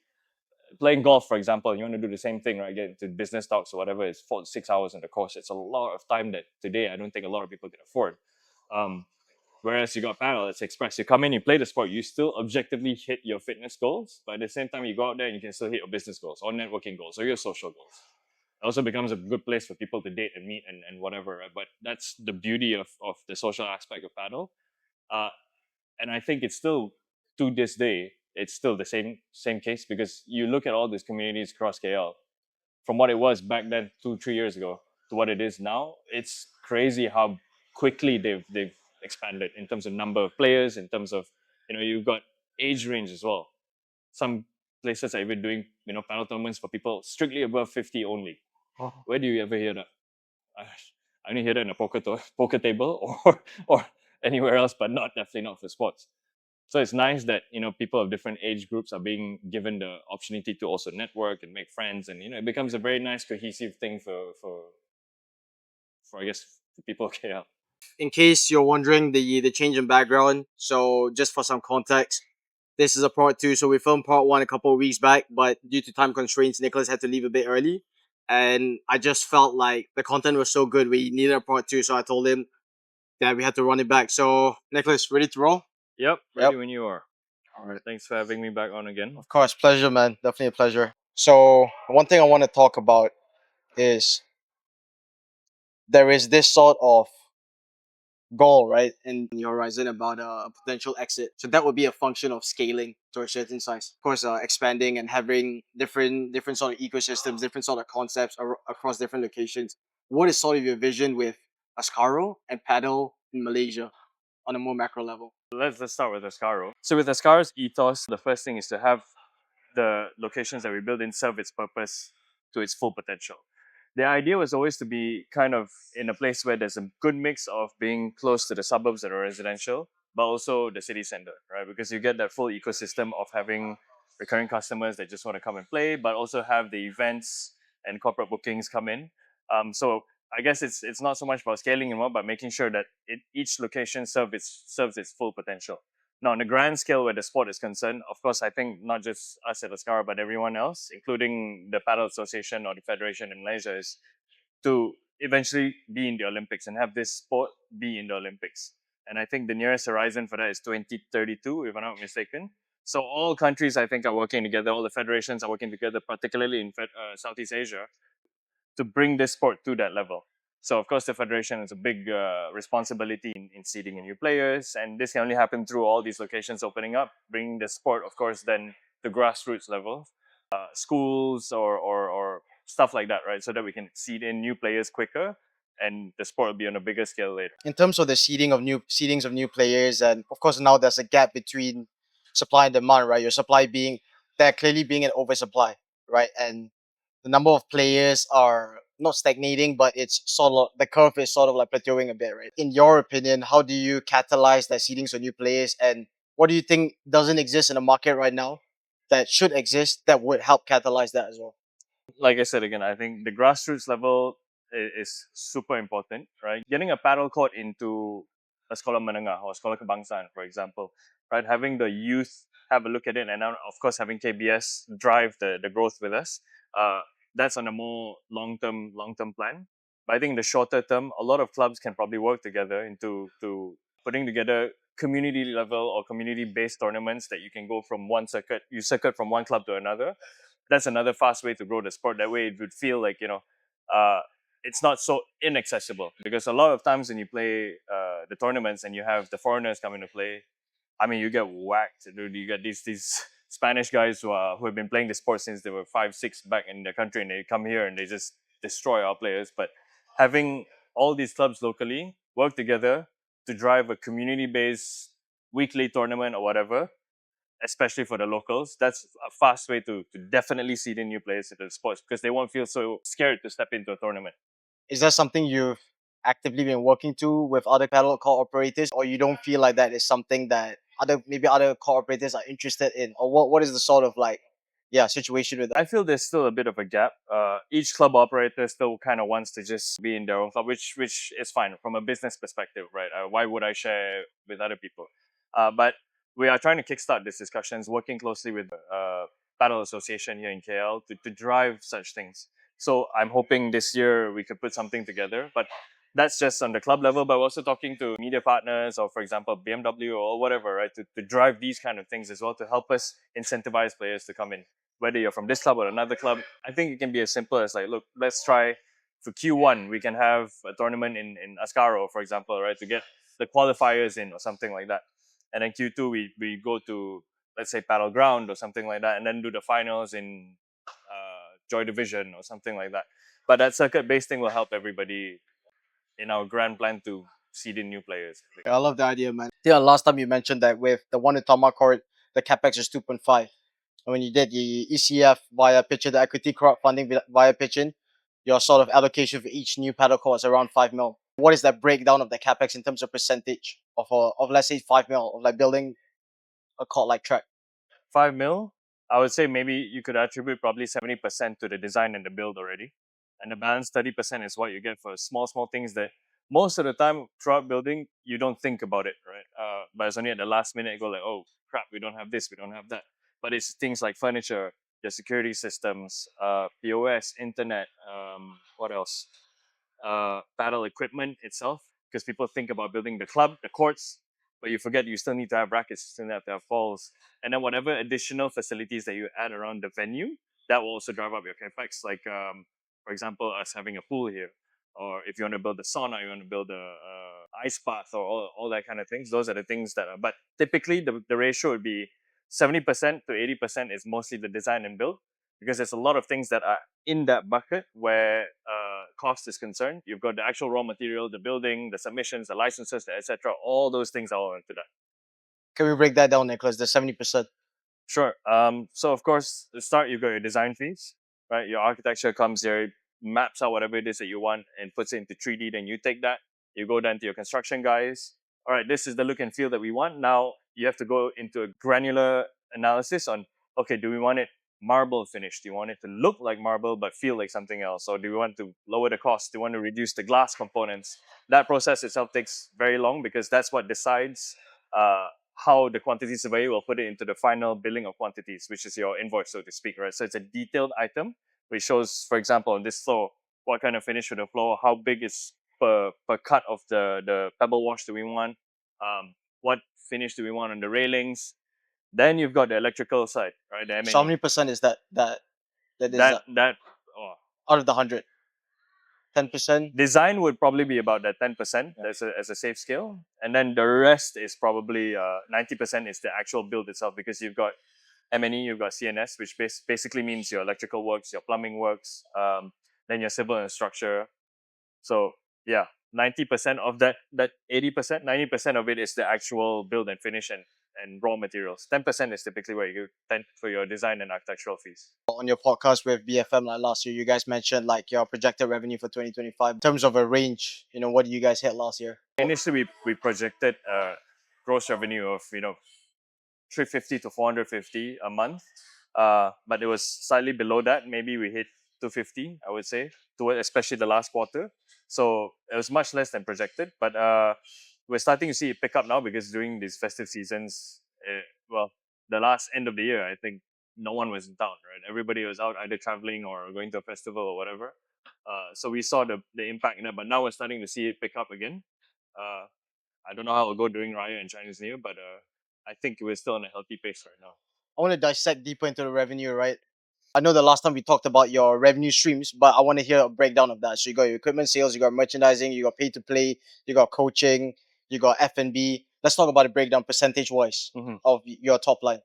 Playing golf, for example, you want to do the same thing, right? Get into business talks or whatever. It's 4 to 6 hours in the course. It's a lot of time that today I don't think a lot of people can afford. Um, Whereas you got paddle, it's express. You come in, you play the sport, you still objectively hit your fitness goals, but at the same time, you go out there and you can still hit your business goals or networking goals or your social goals. It also becomes a good place for people to date and meet and whatever, right? But that's the beauty of the social aspect of paddle. Uh, and I think it's still, to this day, it's still the same case because you look at all these communities across KL, from what it was back then 2-3 years ago to what it is now, it's crazy how quickly they've expanded in terms of number of players, in terms of you've got age range as well. Some places are even doing panel tournaments for people strictly above 50 only. Oh. Where do you ever hear that? I only hear that in a poker table or anywhere else, but definitely not for sports. So it's nice that people of different age groups are being given the opportunity to also network and make friends, and it becomes a very nice cohesive thing for I guess the people of KL. In case you're wondering the change in background, so just for some context, this is a part two. So we filmed part one a couple of weeks back, but due to time constraints, Nicholas had to leave a bit early. And I just felt like the content was so good, we needed a part two. So I told him that we had to run it back. So Nicholas, ready to roll? Yep, ready when you are. All right. Thanks for having me back on again. Of course, pleasure, man. Definitely a pleasure. So one thing I want to talk about is there is this sort of goal, right, in your horizon about a potential exit. So that would be a function of scaling to a certain size. Of course, expanding and having different sort of ecosystems, different sort of concepts across different locations. What is sort of your vision with Ascaro and Padel in Malaysia on a more macro level? Let's start with Ascaro. So with Ascaro's ethos, the first thing is to have the locations that we build in serve its purpose to its full potential. The idea was always to be kind of in a place where there's a good mix of being close to the suburbs that are residential, but also the city center, right? Because you get that full ecosystem of having recurring customers that just want to come and play, but also have the events and corporate bookings come in. So I guess it's not so much about scaling anymore, but making sure that each location serves its full potential. Now, on the grand scale where the sport is concerned, of course, I think not just us at Ascaro, but everyone else, including the Paddle Association or the Federation in Malaysia, is to eventually be in the Olympics and have this sport be in the Olympics. And I think the nearest horizon for that is 2032, if I'm not mistaken. So all countries, I think, are working together. All the federations are working together, particularly in Southeast Asia, to bring this sport to that level. So of course, the federation has a big responsibility in seeding new players, and this can only happen through all these locations opening up, bringing the sport, of course, then the grassroots level, schools or stuff like that, right? So that we can seed in new players quicker, and the sport will be on a bigger scale later. In terms of the seedings of new players, and of course now there's a gap between supply and demand, right? Your supply being there clearly being an oversupply, right? And the number of players are not stagnating, but it's sort of the curve is sort of like plateauing a bit, right? In your opinion, how do you catalyze that seedings of new players, and what do you think doesn't exist in the market right now that should exist that would help catalyze that as well? Like I said again, I think the grassroots level is super important, right? Getting a paddle court into a sekolah menengah or sekolah kebangsaan, for example, right? Having the youth have a look at it, and now, of course, having KBS drive the growth with us. Uh, that's on a more long term plan. But I think in the shorter term, a lot of clubs can probably work together into to putting together community level or community based tournaments that you can go from one circuit, you circuit from one club to another. That's another fast way to grow the sport. That way, it would feel like uh, it's not so inaccessible, because a lot of times when you play the tournaments and you have the foreigners come into play, I mean, you get whacked, dude. You get these Spanish guys who have been playing the sport since they were 5, 6 back in their country, and they come here and they just destroy our players. But having all these clubs locally work together to drive a community-based weekly tournament or whatever, especially for the locals, that's a fast way to definitely seed in new players into the sports, because they won't feel so scared to step into a tournament. Is that something you've actively been working to with other paddle core operators, or you don't feel like that is something that other core operators are interested in, or what is the sort of like situation with that? I feel there's still a bit of a gap. Each club operator still kind of wants to just be in their own club, which is fine from a business perspective, right? Why would I share with other people? But we are trying to kickstart these discussions, working closely with Paddle Association here in KL to drive such things. So I'm hoping this year we could put something together. But that's just on the club level, but we're also talking to media partners, or for example BMW or whatever, right, to drive these kind of things as well, to help us incentivize players to come in, whether you're from this club or another club. I think it can be as simple as like, look, let's try for Q1, we can have a tournament in Ascaro, for example, right, to get the qualifiers in or something like that. And then Q2, we go to, let's say, Paddle Ground or something like that, and then do the finals in Joy Division or something like that. But that circuit-based thing will help everybody in our grand plan to seed in new players. I love the idea, man. Yeah, last time you mentioned that with the one in Tama court, the capex is 2.5. And when you did the ECF via pitching, the equity crowdfunding via pitching, your sort of allocation for each new paddle court is around 5 mil. What is that breakdown of the capex in terms of percentage of let's say 5 mil of like building a court like track? 5 mil, I would say maybe you could attribute probably 70% to the design and the build already. And the balance 30% is what you get for small things that most of the time throughout building, you don't think about it, right? But it's only at the last minute you go like, oh crap, we don't have this, we don't have that. But it's things like furniture, your security systems, POS, internet, what else? Paddle equipment itself, because people think about building the club, the courts, but you forget you still need to have rackets, you still have to have falls, and then whatever additional facilities that you add around the venue, that will also drive up your capex. Like, for example, us having a pool here, or if you want to build a sauna, you want to build a ice bath, or all that kind of things. Those are the things that are. But typically, the ratio would be 70% to 80% is mostly the design and build, because there's a lot of things that are in that bucket where cost is concerned. You've got the actual raw material, the building, the submissions, the licenses, etc. All those things are all into that. Can we break that down, Nicholas? The 70%. Sure. So of course, to start, you've got your design fees, right? Your architecture comes here, maps out whatever it is that you want, and puts it into 3D. Then you take that, you go down to your construction guys. All right, this is the look and feel that we want. Now you have to go into a granular analysis on, okay, do we want it marble finish? Do you want it to look like marble but feel like something else? Or do we want to lower the cost? Do you want to reduce the glass components? That process itself takes very long, because that's what decides how the quantity surveyor will put it into the final billing of quantities, which is your invoice, so to speak, right? So it's a detailed item which shows, for example, on this floor, what kind of finish for the floor, how big is per cut of the pebble wash do we want, what finish do we want on the railings. Then you've got the electrical side, right? The So how M&E. many percent is that That oh, out of the 100? 10%? design would probably be about that 10% as a safe scale, and then the rest is probably 90% is the actual build itself, because you've got M&E, you've got CNS, which basically means your electrical works, your plumbing works, then your civil and structure. So yeah, 90% of that 80%, 90% of it is the actual build and finish and raw materials. 10% is typically where you tend for your design and architectural fees. On your podcast with BFM like last year, you guys mentioned like your projected revenue for 2025 in terms of a range. What did you guys hit last year? Initially, we projected gross revenue of 350 to 450 a month, but it was slightly below that. Maybe we hit 250, I would say, especially the last quarter. So it was much less than projected, but we're starting to see it pick up now, because during these festive seasons, well, the last end of the year, I think no one was in town, right? Everybody was out either traveling or going to a festival or whatever. So we saw the impact in that, but now we're starting to see it pick up again. Uh, I don't know how it'll go during Raya and Chinese New Year, but I think we're still on a healthy pace right now. I want to dissect deeper into the revenue, right? I know the last time we talked about your revenue streams, but I want to hear a breakdown of that. So you got your equipment sales, you got merchandising, you got pay to play, you got coaching, you got F&B. Let's talk about the breakdown percentage wise Mhm. of your top line.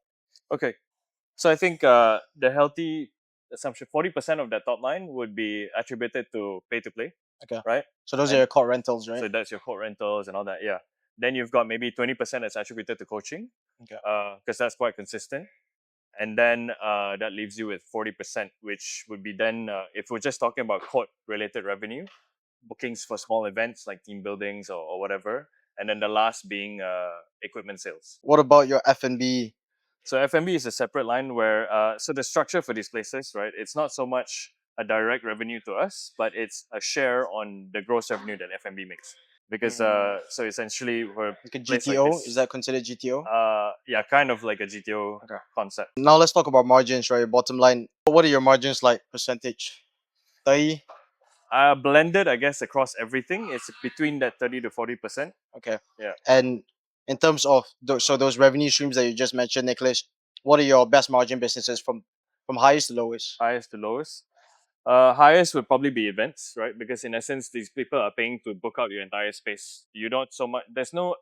Okay, so I think the healthy assumption, 40% of that top line would be attributed to pay to play, Okay. right? So those are And your core rentals, right? so that's your court rentals and all that, yeah. Then you've got maybe 20% that's attributed to coaching, Okay. because that's quite consistent. And then that leaves you with 40%, which would be then, if we're just talking about court related revenue, bookings for small events like team buildings or whatever. And then the last being equipment sales. What about your F&B? So FMB is a separate line where, so the structure for these places, right? It's not so much a direct revenue to us, but it's a share on the gross revenue that FMB makes. Because so essentially, for Like a place like GTO? this, Is that considered GTO? yeah, kind of like a GTO Okay. concept. Now let's talk about margins, right? Your bottom line. What are your margins like percentage? 30? Blended, I guess, across everything, it's between that 30 to 40%. Okay. Yeah. And in terms of those revenue streams that you just mentioned, Nicholas, what are your best margin businesses from highest to lowest? Highest to lowest. Highest would probably be events, right? Because in essence, these people are paying to book out your entire space. You don't so much. There's no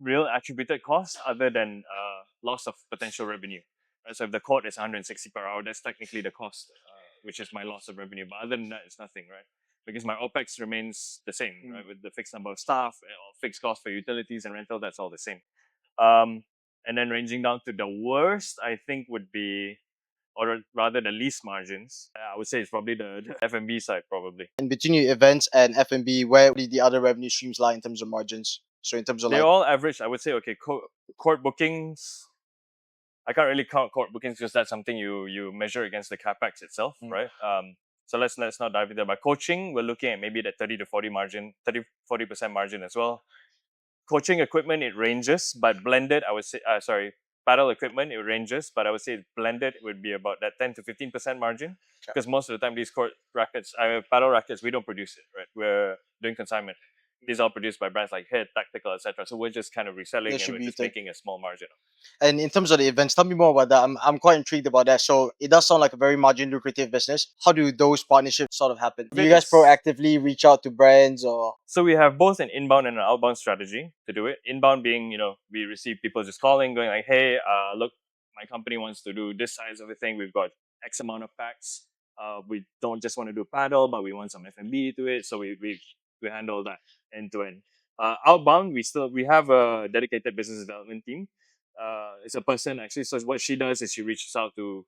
real attributed cost other than loss of potential revenue. Right? So if the court is 160 per hour, that's technically the cost, which is my loss of revenue. But other than that, it's nothing, right? Because my OPEX remains the same, right? With the fixed number of staff, or fixed cost for utilities and rental, that's all the same. And then ranging down to the worst, I think would be, or rather the least margins, I would say it's probably the F&B side, probably. In between your events and F&B, where do the other revenue streams lie in terms of margins? So in terms of They like, all average, I would say, okay, court bookings, I can't really count court bookings because that's something you measure against the capex itself, right? So let's not dive into that. But coaching, we're looking at maybe the 30 to 40 margin, 40% margin as well. Coaching equipment, it ranges, but blended, I would say, paddle equipment, it ranges, but I would say blended would be about that 10 to 15% margin, because most of the time these court rackets, paddle rackets, we don't produce it, right? We're doing consignment. These are produced by brands like Hit, Tactical, etc. So we're just kind of reselling and we're just distributed. making a small margin. And in terms of the events, tell me more about that. I'm quite intrigued about that. So it does sound like a very margin lucrative business. How do those partnerships sort of happen? Do you guys proactively reach out to brands or? So we have both an inbound and an outbound strategy to do it. Inbound being, we receive people just calling, going like, hey, look, my company wants to do this size of a thing. We've got X amount of packs. We don't just want to do paddle, but we want some F&B to it. So we handle that end to end. Outbound, we have a dedicated business development team. It's a person actually. So what she does is she reaches out to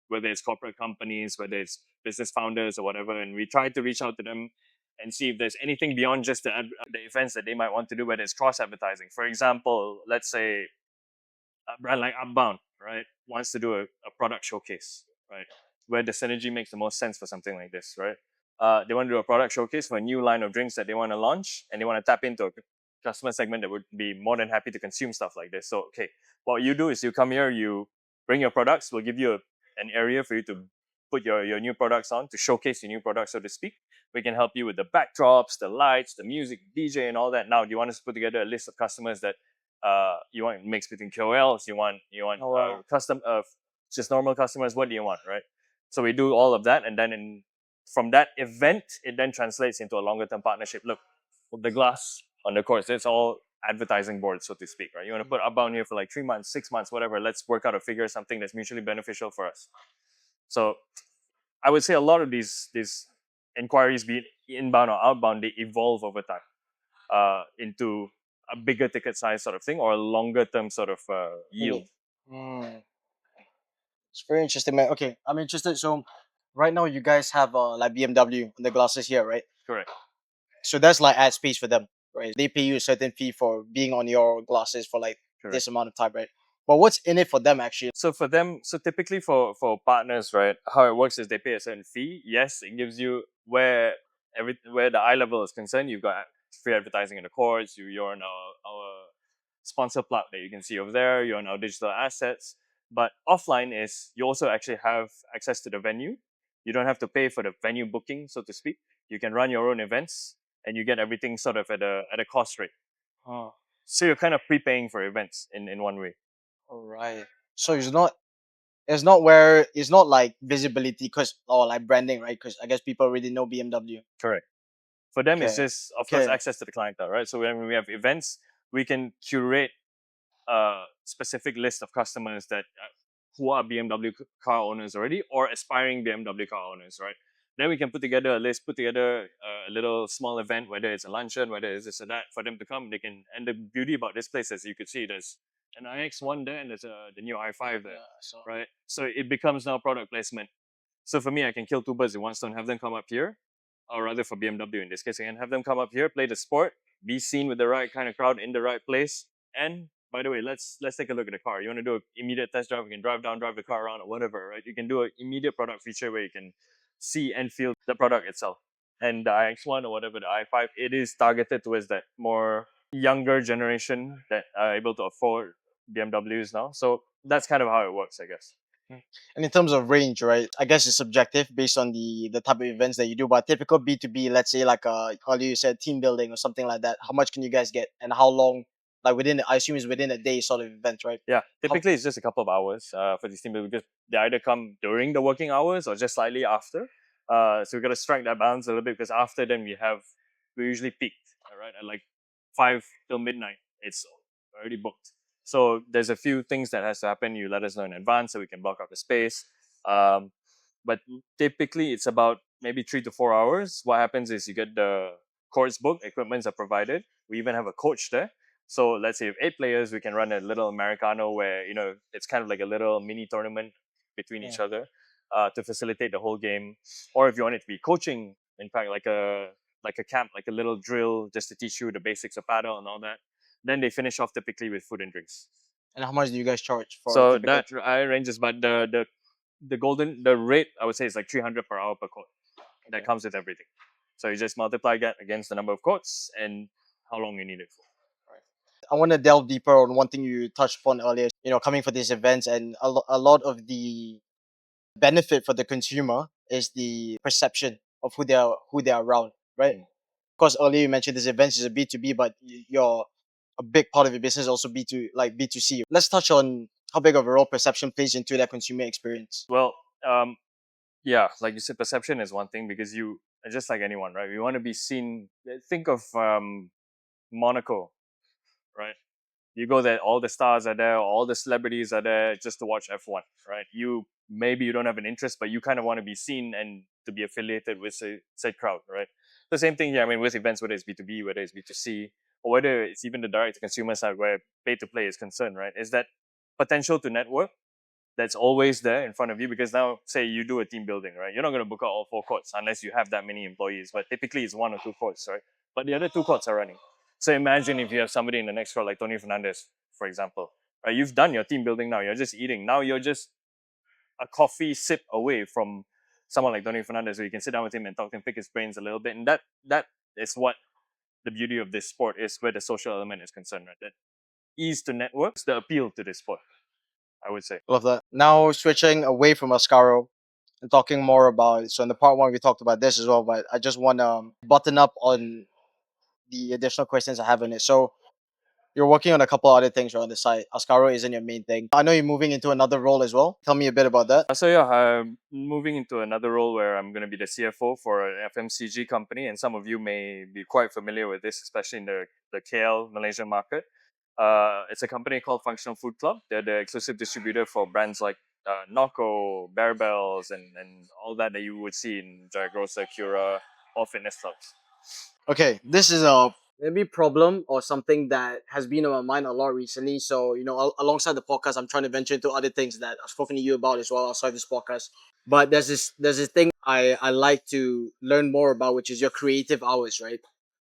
whether it's corporate companies, whether it's business founders or whatever, and we try to reach out to them and see if there's anything beyond just the events that they might want to do, whether it's cross advertising. For example, let's say a brand like Upbound, right, wants to do a product showcase, right, where the synergy makes the most sense for something like this, right? They want to do a product showcase for a new line of drinks that they want to launch, and they want to tap into a customer segment that would be more than happy to consume stuff like this. So, okay, what you do is you come here, you bring your products, we'll give you an area for you to put your new products on, to showcase your new products, so to speak. We can help you with the backdrops, the lights, the music, DJ, and all that. Now, do you want us to put together a list of customers that you want mix between KOLs? You want Oh, wow. custom just normal customers? What do you want, right? So we do all of that, and then from that event, it then translates into a longer term partnership. Look, the glass on the course, it's all advertising boards, so to speak, right? You want to put Upbound here for like 3 months, 6 months, whatever. Let's work out a figure, something that's mutually beneficial for us. So I would say a lot of these inquiries, be it inbound or outbound, they evolve over time into a bigger ticket size sort of thing, or a longer term sort of yield. Mm. It's very interesting, man. Okay, I'm interested. So, right now you guys have like BMW on the glasses here, right? Correct. So that's like ad space for them, right? They pay you a certain fee for being on your glasses for like Correct. this amount of time, right? But what's in it for them actually? So for them, so typically for partners, right, how it works is they pay a certain fee. Yes, it gives you where the eye level is concerned, you've got free advertising in the courts. You're on our sponsor plug that you can see over there. You're on our digital assets. But offline is you also actually have access to the venue. You don't have to pay for the venue booking, so to speak. You can run your own events, and you get everything sort of at a cost rate. Oh, So you're kind of prepaying for events in one way. all right. So it's not like visibility or like branding, right? Because I guess people already know BMW. Correct. For them, it's Okay. just, of course, Okay. access to the clientele, right? So when we have events, we can curate a specific list of customers that who are BMW car owners already, or aspiring BMW car owners, right? Then we can put together a list, put together a little small event, whether it's a luncheon, whether it's this or that, for them to come. They can, and the beauty about this place, as you could see, there's an iX1 there, and there's the new i5 there, So right? So it becomes now product placement. So for me, I can kill two birds with one stone. Have them come up here, or rather for BMW in this case, I can have them come up here, play the sport, be seen with the right kind of crowd in the right place. And by the way, let's take a look at the car. You want to do an immediate test drive? You can drive down, drive the car around, or whatever, right? You can do an immediate product feature where you can see and feel the product itself. And the iX1 or whatever, the i5, it is targeted towards that more younger generation that are able to afford BMWs now. So that's kind of how it works, I guess. and in terms of range, right? I guess it's subjective based on the type of events that you do. But typical B2B, let's say like earlier you said team building or something like that. How much can you guys get, and how long? Like I assume it's within a day sort of event, right? Yeah, typically it's just a couple of hours for these team building, because they either come during the working hours or just slightly after. So we got to strike that balance a little bit, because after then we usually peaked, all right, at like 5 till midnight. It's already booked. So there's a few things that has to happen. You let us know in advance so we can block out the space. But typically it's about maybe 3 to 4 hours. What happens is you get the course booked, equipments are provided. We even have a coach there. So let's say if 8 players, we can run a little Americano where it's kind of like a little mini tournament between each other to facilitate the whole game. Or if you want it to be coaching, in fact, like a camp, like a little drill, just to teach you the basics of paddle and all that. Then they finish off typically with food and drinks. And how much do you guys charge for a So typical? that ranges, but the rate, I would say, is like 300 per hour per court. That Okay. comes with everything. So you just multiply that against the number of courts and how long you need it for. I want to delve deeper on one thing you touched upon earlier. Coming for these events, and a lot of the benefit for the consumer is the perception of who they are around, right? Of course, earlier you mentioned this events is a B2B, but you're a big part of your business also B2C. Let's touch on how big of a role perception plays into that consumer experience. Well, yeah, like you said, perception is one thing, because you, just like anyone, right? We want to be seen. Think of Monaco, right? You go there, all the stars are there, all the celebrities are there just to watch F1, right? Maybe you don't have an interest, but you kind of want to be seen and to be affiliated with said crowd, right? The same thing here. I mean, with events, whether it's B2B, whether it's B2C, or whether it's even the direct to consumer side where pay to play is concerned, right? Is that potential to network that's always there in front of you, because now, say you do a team building, right? You're not going to book out all 4 courts unless you have that many employees, but typically it's 1 or 2 courts, right? But the other 2 courts are running. So imagine if you have somebody in the next court like Tony Fernandez, for example, right? You've done your team building now. You're just eating. Now you're just a coffee sip away from someone like Tony Fernandez, where you can sit down with him and talk to him, pick his brains a little bit. And that is what the beauty of this sport is, where the social element is concerned, right? That ease to networks, the appeal to this sport, I would say. Love that. Now switching away from Ascaro, and talking more about. So in the part one, we talked about this as well, but I just want to button up on the additional questions I have in it. So you're working on a couple other things on the side. Ascaro isn't your main thing. I know you're moving into another role as well. Tell me a bit about that. So yeah, I'm moving into another role where I'm going to be the CFO for an FMCG company, and some of you may be quite familiar with this, especially in the KL Malaysian market. It's a company called Functional Food Club. They're the exclusive distributor for brands like Nocco, Bear Bells, and all that you would see in Jaragrosa, Cura, or fitness clubs. Okay, this is a maybe problem or something that has been on my mind a lot recently. So, alongside the podcast, I'm trying to venture into other things that I've spoken to you about as well outside this podcast. But there's this thing I like to learn more about, which is your creative hours, right?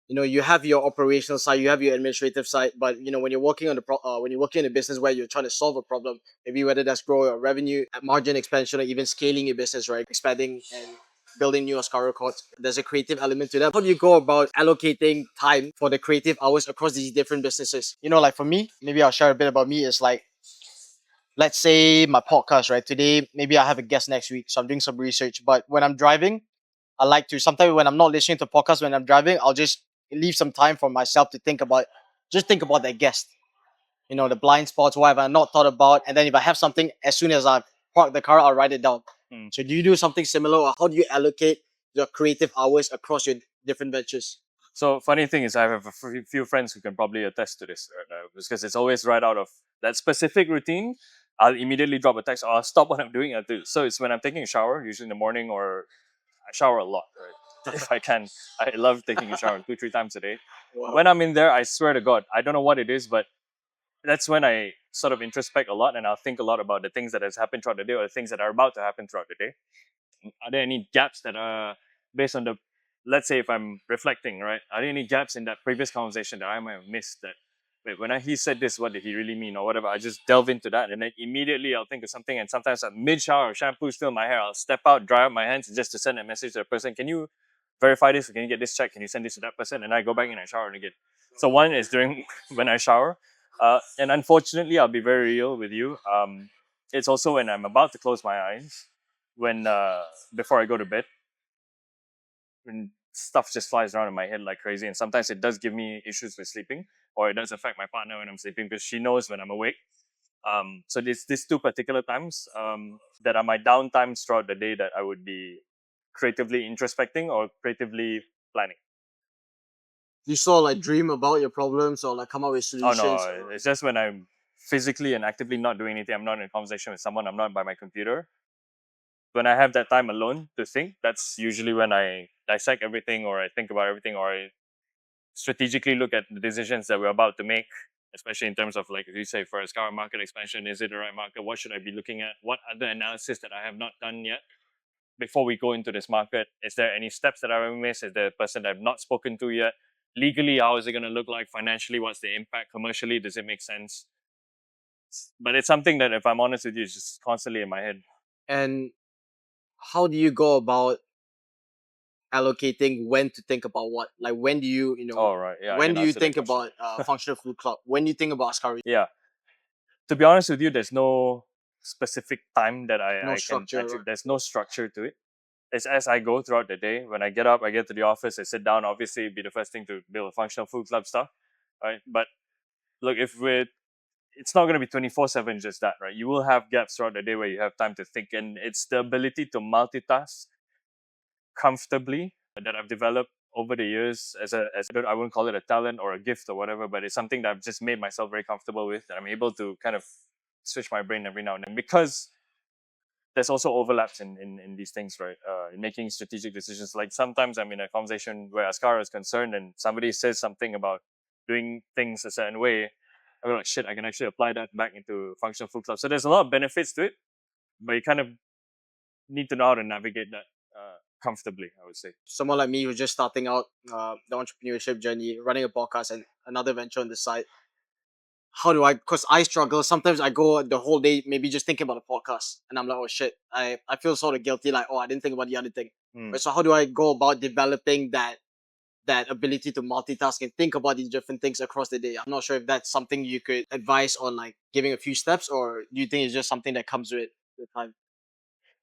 You have your operational side, you have your administrative side, but when you're working on when you're working in a business where you're trying to solve a problem, maybe whether that's grow your revenue, margin expansion, or even scaling your business, right? Expanding and building new Ascaro codes. There's a creative element to that. How do you go about allocating time for the creative hours across these different businesses? Like for me, maybe I'll share a bit about me. It's like, let's say my podcast, right? Today, maybe I have a guest next week, so I'm doing some research. But when I'm driving, I like to sometimes when I'm not listening to podcasts when I'm driving, I'll just leave some time for myself to think about that guest. The blind spots, whatever I've not thought about, and then if I have something, as soon as I park the car, I'll write it down. Mm. So do you do something similar, or how do you allocate your creative hours across your different ventures? So funny thing is, I have a few friends who can probably attest to this, because it's always right out of that specific routine. I'll immediately drop a text, or I'll stop what I'm doing. I'll do. So it's when I'm taking a shower, usually in the morning, or I shower a lot, right? If I can, I love taking a shower 2-3 times a day. Wow. When I'm in there, I swear to God, I don't know what it is, but that's when I sort of introspect a lot, and I'll think a lot about the things that has happened throughout the day or the things that are about to happen throughout the day. Are there any gaps that are based on the, let's say if I'm reflecting, right? Are there any gaps in that previous conversation that I might have missed that, wait, he said this, what did he really mean or whatever? I just delve into that, and then immediately I'll think of something, and sometimes I'm mid-shower, shampoo still in my hair, I'll step out, dry up my hands just to send a message to the person, can you verify this, can you get this checked, can you send this to that person? And I go back and I shower again. So one is during when I shower, and unfortunately I'll be very real with you, it's also when I'm about to close my eyes, when before I go to bed, when stuff just flies around in my head like crazy, and sometimes it does give me issues with sleeping, or it does affect my partner when I'm sleeping because she knows when I'm awake. So these two particular times that are my down times throughout the day that I would be creatively introspecting or creatively planning. Do you sort of dream about your problems or come up with Oh solutions? no, it's just when I'm physically and actively not doing anything. I'm not in a conversation with someone. I'm not by my computer. When I have that time alone to think, that's usually when I dissect everything, or I think about everything, or I strategically look at the decisions that we're about to make, especially in terms of, like you say, for Ascaro market expansion, is it the right market? What should I be looking at? What other analysis that I have not done yet before we go into this market? Is there any steps that I missed? Is there a person that I've not spoken to yet? Legally, how is it going to look like? Financially, what's the impact? Commercially, does it make sense? But it's something that, if I'm honest with you, is just constantly in my head. And how do you go about allocating when to think about what? Like when do you, Oh, right. Yeah. I when can do you answer that think question. about Functional Food Club? When do you think about Ascari? Yeah. To be honest with you, there's no specific time that No I can structure. actually, there's no structure to it. It's as I go throughout the day. When I get up, I get to the office, I sit down. Obviously, it'd be the first thing to build a functional food club stuff, right? But look, it's not going to be 24/7 just that, right? You will have gaps throughout the day where you have time to think, and it's the ability to multitask comfortably that I've developed over the years I wouldn't call it a talent or a gift or whatever, but it's something that I've just made myself very comfortable with, that I'm able to kind of switch my brain every now and then, because there's also overlaps in these things, right? In making strategic decisions. Like sometimes I'm in a conversation where Ascaro is concerned and somebody says something about doing things a certain way. I'm like, shit, I can actually apply that back into functional food club. So there's a lot of benefits to it, but you kind of need to know how to navigate that comfortably, I would say. Someone like me who's just starting out the entrepreneurship journey, running a podcast and another venture on the side. How do I? Because I struggle. Sometimes I go the whole day maybe just thinking about a podcast, and I'm like, oh shit, I feel sort of guilty. Like, oh, I didn't think about the other thing. Right, so how do I go about developing that ability to multitask and think about these different things across the day? I'm not sure if that's something you could advise on, like giving a few steps, or do you think it's just something that comes with time?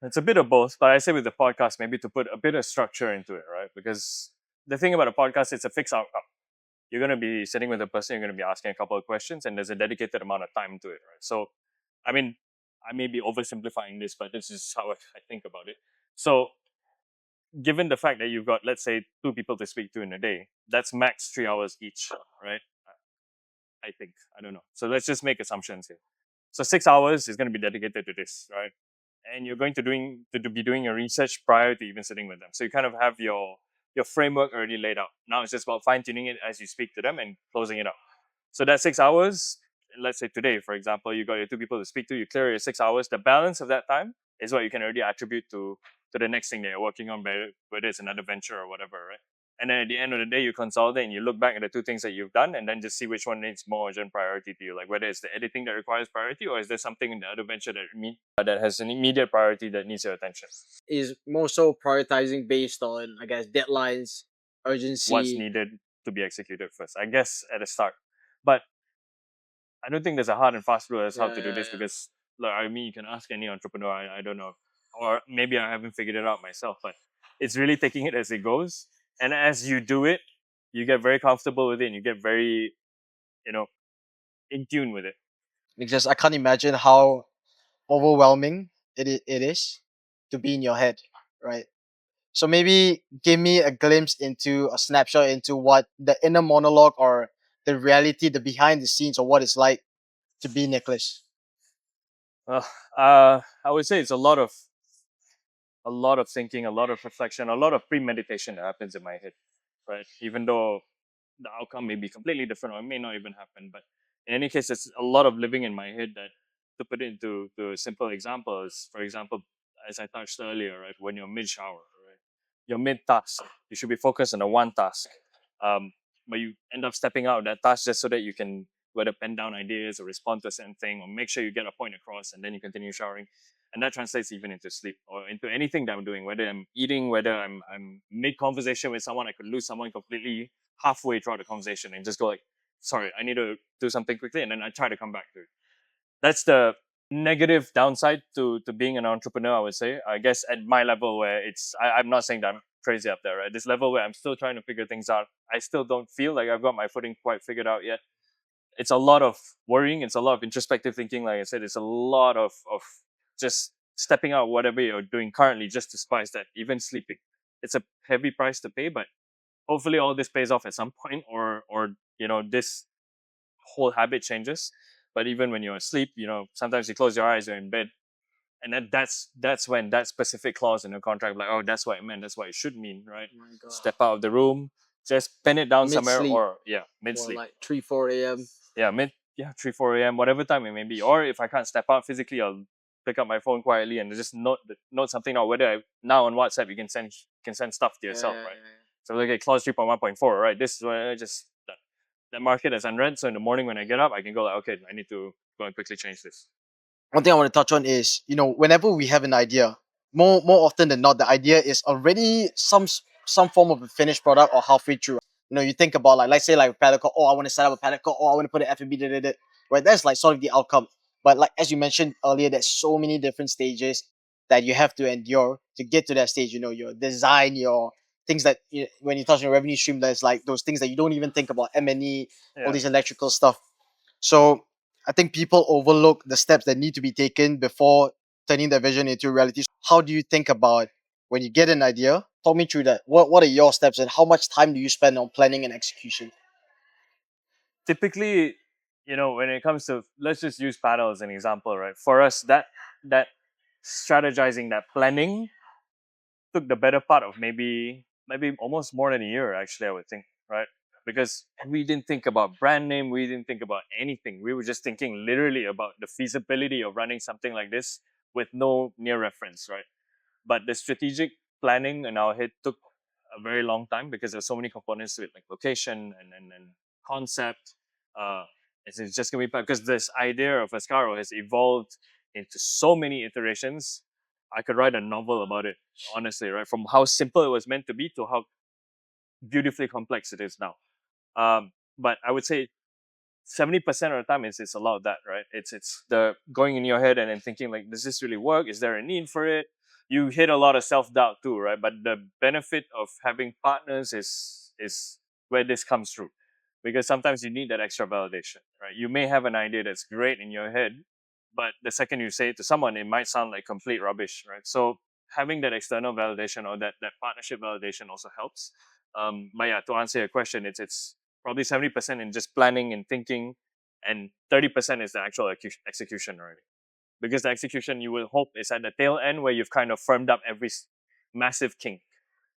It's a bit of both, but I say with the podcast, maybe to put a bit of structure into it, right? Because the thing about a podcast, it's a fixed outcome. You're going to be sitting with a person, you're going to be asking a couple of questions, and there's a dedicated amount of time to it, right? So, I mean, I may be oversimplifying this, but this is how I think about it. So, given the fact that you've got, let's say, two people to speak to in a day, that's max 3 hours each, right? I think. I don't know. So let's just make assumptions here. So 6 hours is going to be dedicated to this, right? And you're going to be doing your research prior to even sitting with them. So you kind of have your framework already laid out. Now it's just about fine tuning it as you speak to them and closing it up. So that 6 hours, let's say today, for example, you got your two people to speak to, you clear your 6 hours. The balance of that time is what you can already attribute to the next thing that you're working on, whether it's another venture or whatever, right? And then at the end of the day, you consolidate and you look back at the two things that you've done and then just see which one needs more urgent priority to you. Like whether it's the editing that requires priority or is there something in the other venture that has an immediate priority that needs your attention. Is more so prioritizing based on, I guess, deadlines, urgency. What's needed to be executed first, I guess, at the start. But I don't think there's a hard and fast rule as how to do this because, look, I mean, you can ask any entrepreneur, I don't know. Or maybe I haven't figured it out myself, but it's really taking it as it goes. And as you do it, you get very comfortable with it and you get very, in tune with it. Because I can't imagine how overwhelming it is to be in your head, right? So maybe give me a glimpse into a snapshot into what the inner monologue or the reality, the behind the scenes, or what it's like to be Nicholas. Well, I would say it's a lot of thinking, a lot of reflection, a lot of premeditation that happens in my head, right? Even though the outcome may be completely different or it may not even happen, but in any case, it's a lot of living in my head that, to put it into to a simple example, is, for example, as I touched earlier, right? When you're mid shower, right? You're mid task. You should be focused on the one task. But you end up stepping out of that task just so that you can whether pen down ideas or respond to a certain thing or make sure you get a point across and then you continue showering. And that translates even into sleep or into anything that I'm doing, whether I'm eating, whether I'm mid conversation with someone, I could lose someone completely halfway throughout the conversation and just go like, sorry, I need to do something quickly, and then I try to come back to it. That's the negative downside to being an entrepreneur, I would say. I guess at my level where I'm not saying that I'm crazy up there, right? This level where I'm still trying to figure things out. I still don't feel like I've got my footing quite figured out yet. It's a lot of worrying. It's a lot of introspective thinking. Like I said, it's a lot of just stepping out whatever you're doing currently just to spice that. Even sleeping, it's a heavy price to pay, but hopefully all this pays off at some point, or this whole habit changes. But even when you're asleep, sometimes you close your eyes, you're in bed, and that's when that specific clause in the contract, like, oh, that's what it meant, that's what it should mean, right? Oh my God. Step out of the room, just pen it down somewhere, Mid-sleep. or mid Or sleep, like 3-4 a.m. 3-4 a.m., whatever time it may be. Or if I can't step out physically, I'll pick up my phone quietly and just note something out. Whether now on WhatsApp you can send stuff to yourself, right? So look at clause 3.1.4, right? This is when I just that market is unread. So in the morning when I get up, I can go like, okay, I need to go and quickly change this. One thing I want to touch on is, whenever we have an idea, more often than not, the idea is already some form of a finished product or halfway through. You think about, like, let's say like Padel, oh, I want to set up a Padel, oh, I want to put an F&B, right? That's like sort of the outcome. But like as you mentioned earlier, there's so many different stages that you have to endure to get to that stage. Your design, your things that when you touch on revenue stream, there's like those things that you don't even think about, M&E, all these electrical stuff. So I think people overlook the steps that need to be taken before turning their vision into reality. How do you think about when you get an idea? Talk me through that. What are your steps and how much time do you spend on planning and execution? Typically, when it comes to, let's just use Padel as an example, right? For us, that strategizing, that planning took the better part of maybe almost more than a year, actually, I would think, right? Because we didn't think about brand name, we didn't think about anything. We were just thinking literally about the feasibility of running something like this with no near reference, right? But the strategic planning in our head took a very long time because there's so many components to it, like location and concept. It's just gonna be because this idea of Ascaro has evolved into so many iterations. I could write a novel about it, honestly, right? From how simple it was meant to be to how beautifully complex it is now. But I would say 70% of the time it's a lot of that, right? It's the going in your head and then thinking like, does this really work? Is there a need for it? you hit a lot of self-doubt too, right? But the benefit of having partners is where this comes through, because sometimes you need that extra validation, right? You may have an idea that's great in your head, but the second you say it to someone, it might sound like complete rubbish, right? So having that external validation or that partnership validation also helps. But yeah, to answer your question, it's probably 70% in just planning and thinking, and 30% is the actual execution already. Because the execution you will hope is at the tail end where you've kind of firmed up every massive kink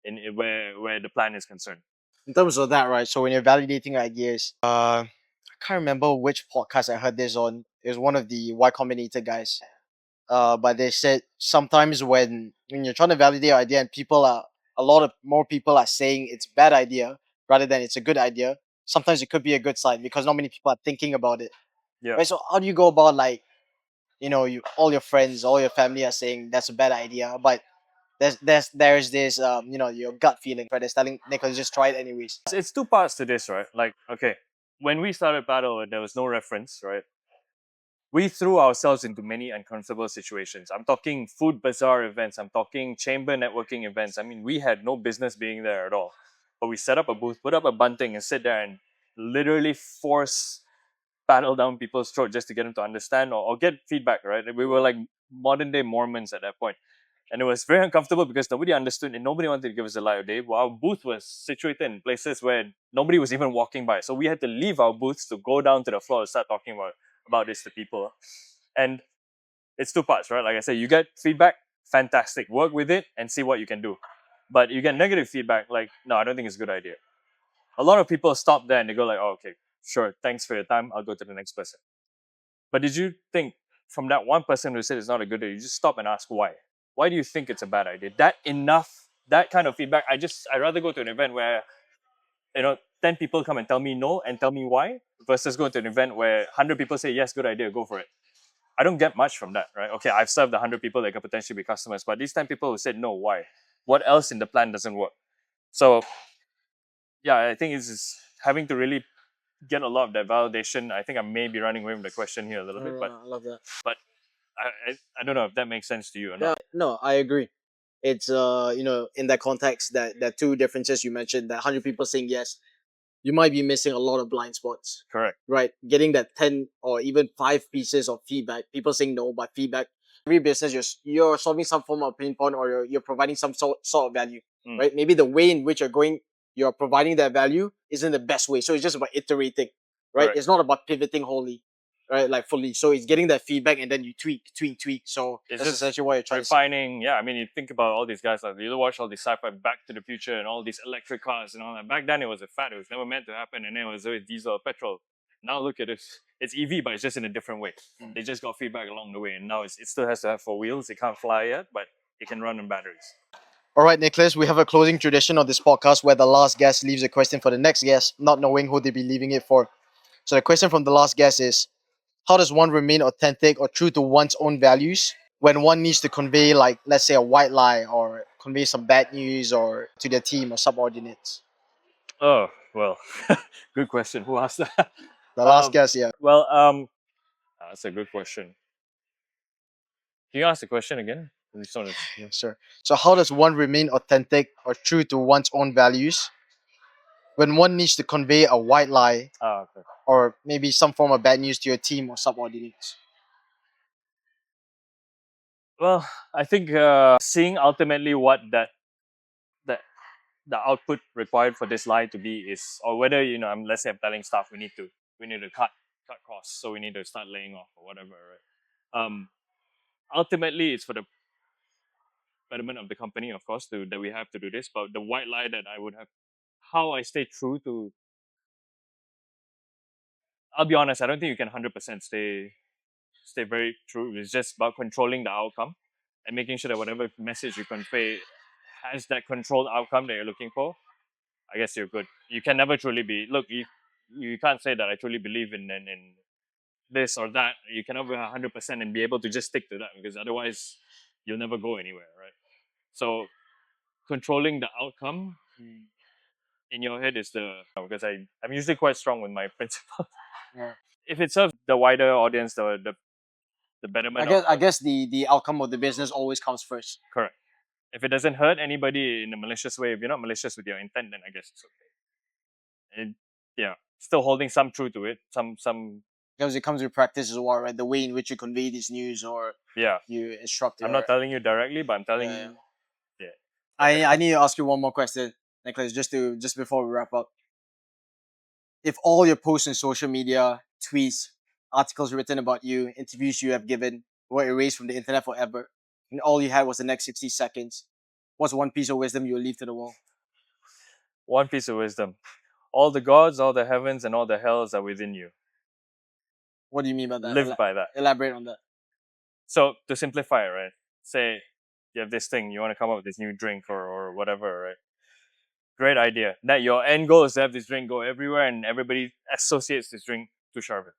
in where the plan is concerned. In terms of that, right? So when you're validating ideas, I can't remember which podcast I heard this on. It was one of the Y Combinator guys. But they said sometimes when you're trying to validate your idea and a lot of more people are saying it's a bad idea rather than it's a good idea, sometimes it could be a good sign because not many people are thinking about it. Yeah. Right. So how do you go about, like, all your friends, all your family are saying that's a bad idea, but there's this your gut feeling, right? That's telling Nicholas just try it anyways. It's two parts to this, right? Like, okay, when we started Paddle, there was no reference, right? We threw ourselves into many uncomfortable situations. I'm talking food bazaar events. I'm talking chamber networking events. I mean, we had no business being there at all. But we set up a booth, put up a bunting, and sit there and literally force paddle down people's throat just to get them to understand or get feedback, right? We were like modern day Mormons at that point. And it was very uncomfortable because nobody understood and nobody wanted to give us a light of day. Our booth was situated in places where nobody was even walking by. So we had to leave our booths to go down to the floor and start talking about this to people. And it's two parts, right? Like I said, you get feedback, fantastic. Work with it and see what you can do. But you get negative feedback, like, no, I don't think it's a good idea. A lot of people stop there and they go like, oh, okay, sure, thanks for your time. I'll go to the next person. But did you think from that one person who said it's not a good idea, you just stop and ask why? Why do you think it's a bad idea? That kind of feedback, I'd rather go to an event where 10 people come and tell me no and tell me why, versus go to an event where 100 people say yes, good idea, go for it. I don't get much from that, right? Okay, I've served 100 people that could potentially be customers, but these 10 people who said no, why? What else in the plan doesn't work? So yeah, I think it's having to really get a lot of that validation. I think I may be running away from the question here a little bit, but I love that. I don't know if that makes sense to you or not. No, I agree. It's in that context, that two differences you mentioned, that 100 people saying yes, you might be missing a lot of blind spots. Correct. Right? Getting that 10 or even 5 pieces of feedback, people saying no, but feedback. Every business, you're solving some form of pain point, or you're providing some sort of value, right? Maybe the way in which you're providing that value isn't the best way. So it's just about iterating, right? Correct. It's not about pivoting wholly, right? Like fully. So it's getting that feedback and then you tweak. So It's that's just essentially what you're trying to say. refining. Yeah, I mean, you think about all these guys, like you watch all these sci-fi Back to the Future and all these electric cars and all that. Back then, it was a fad. It was never meant to happen, and then it was always diesel or petrol. Now look at it. It's EV, but it's just in a different way. They just got feedback along the way, and now it still has to have 4 wheels. It can't fly yet, but it can run on batteries. All right, Nicholas, we have a closing tradition of this podcast where the last guest leaves a question for the next guest, not knowing who they'll be leaving it for. So the question from the last guest is, how does one remain authentic or true to one's own values when one needs to convey, like, let's say, a white lie or convey some bad news or to their team or subordinates? Oh well, good question. Who asked that? The last guest, yeah. Well, that's a good question. Can you ask the question again? I just wanna- Yeah, sure. So how does one remain authentic or true to one's own values when one needs to convey a white lie okay. or maybe some form of bad news to your team or subordinates? Well, I think seeing ultimately what that the output required for this lie to be is, or whether let's say I'm telling staff we need to cut costs, so we need to start laying off or whatever, right? Ultimately, it's for the betterment of the company, of course, that we have to do this. But the white lie that I would have, how I stay true to, I'll be honest, I don't think you can 100% stay very true. It's just about controlling the outcome and making sure that whatever message you convey has that controlled outcome that you're looking for. I guess you're good. You can never truly be. Look, you can't say that I truly believe in this or that. You can never 100% and be able to just stick to that, because otherwise you'll never go anywhere, right? So controlling the outcome in your head is because I'm usually quite strong with my principles. Yeah. If it serves the wider audience, the the betterment. I guess the outcome of the business always comes first. Correct. If it doesn't hurt anybody in a malicious way, if you're not malicious with your intent, then I guess it's okay. And yeah, still holding some truth to it. Some Because it comes with practice as well, right? The way in which you convey this news or yeah. you instruct. I'm not telling you directly, but I'm telling Yeah. you. Yeah. I need to ask you one more question, Nicholas, just before we wrap up. If all your posts on social media, tweets, articles written about you, interviews you have given were erased from the internet forever, and all you had was the next 60 seconds, what's one piece of wisdom you will leave to the world? One piece of wisdom. All the gods, all the heavens, and all the hells are within you. What do you mean by that? Live by that. Elaborate on that. So to simplify it, right? Say you have this thing, you want to come up with this new drink or whatever, right? Great idea. That your end goal is to have this drink go everywhere and everybody associates this drink to Charvin.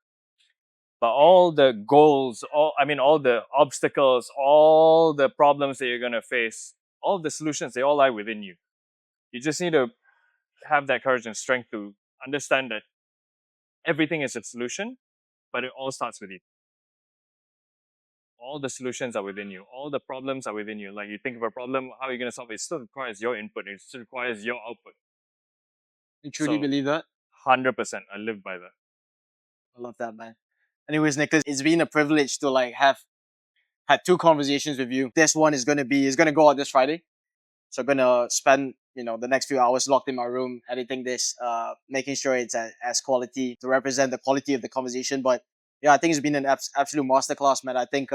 But all the goals, all the obstacles, all the problems that you're gonna face, all the solutions, they all lie within you. You just need to have that courage and strength to understand that everything is a solution, but it all starts with you. All the solutions are within you. All the problems are within you. Like you think of a problem, how are you going to solve it? It still requires your input. It still requires your output. You truly believe that? 100%. I live by that. I love that, man. Anyways, Nicholas, it's been a privilege to have had two conversations with you. This one is gonna go out this Friday. So I'm gonna spend the next few hours locked in my room editing this, making sure it's as quality to represent the quality of the conversation. But yeah, I think it's been an absolute masterclass, man. I think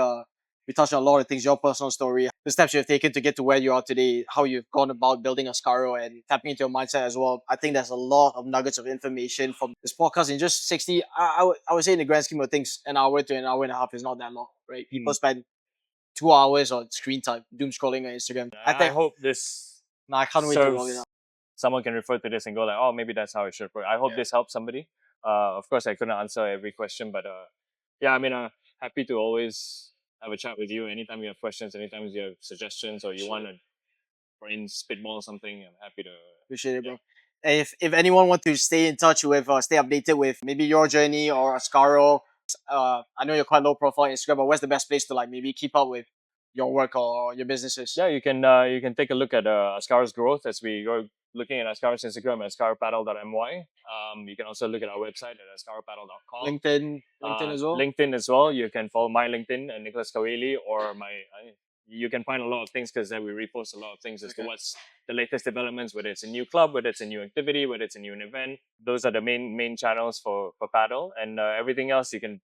we touched on a lot of things, your personal story, the steps you've taken to get to where you are today, how you've gone about building Ascaro and tapping into your mindset as well. I think there's a lot of nuggets of information from this podcast in just 60. I would say in the grand scheme of things, an hour to an hour and a half is not that long, right? People spend 2 hours on screen time, doom scrolling on Instagram. I hope this I can't wait to roll it out. Someone can refer to this and go like, oh, maybe that's how it should work. I hope this helps somebody. Of course, I couldn't answer every question, but happy to always have a chat with you. Anytime you have questions, anytime you have suggestions, or you want to brain spitball something, I'm happy to. Appreciate it, bro. If anyone wants to stay in touch with, stay updated with maybe your journey or Ascaro, I know you're quite low profile on Instagram, but where's the best place to maybe keep up with your work or your businesses? Yeah, you can take a look at Ascaro's growth as we go looking at Ascaro's Instagram at ascaropaddle.my. You can also look at our website at ascaropaddle.com. LinkedIn as well. LinkedIn as well. You can follow my LinkedIn at Nicholas Caoile or you can find a lot of things because we repost a lot of things as to what's the latest developments, whether it's a new club, whether it's a new activity, whether it's a new event. Those are the main channels for Padel, and everything else you can.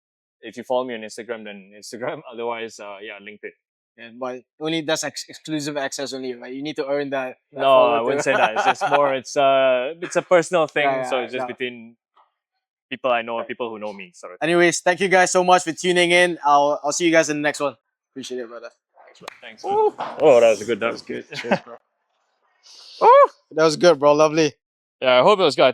If you follow me on Instagram, then Instagram. Otherwise, LinkedIn. Yeah, but only that's exclusive access only, right? You need to earn that. No, I wouldn't say that. It's just more. It's a personal thing, so it's just no. between people I know and people who know me. Sorry. Anyways, thank you guys so much for tuning in. I'll see you guys in the next one. Appreciate it, brother. Thanks. Oh, that was good. That was good. Cheers, bro. Oh, that was good, bro. Lovely. Yeah, I hope it was good.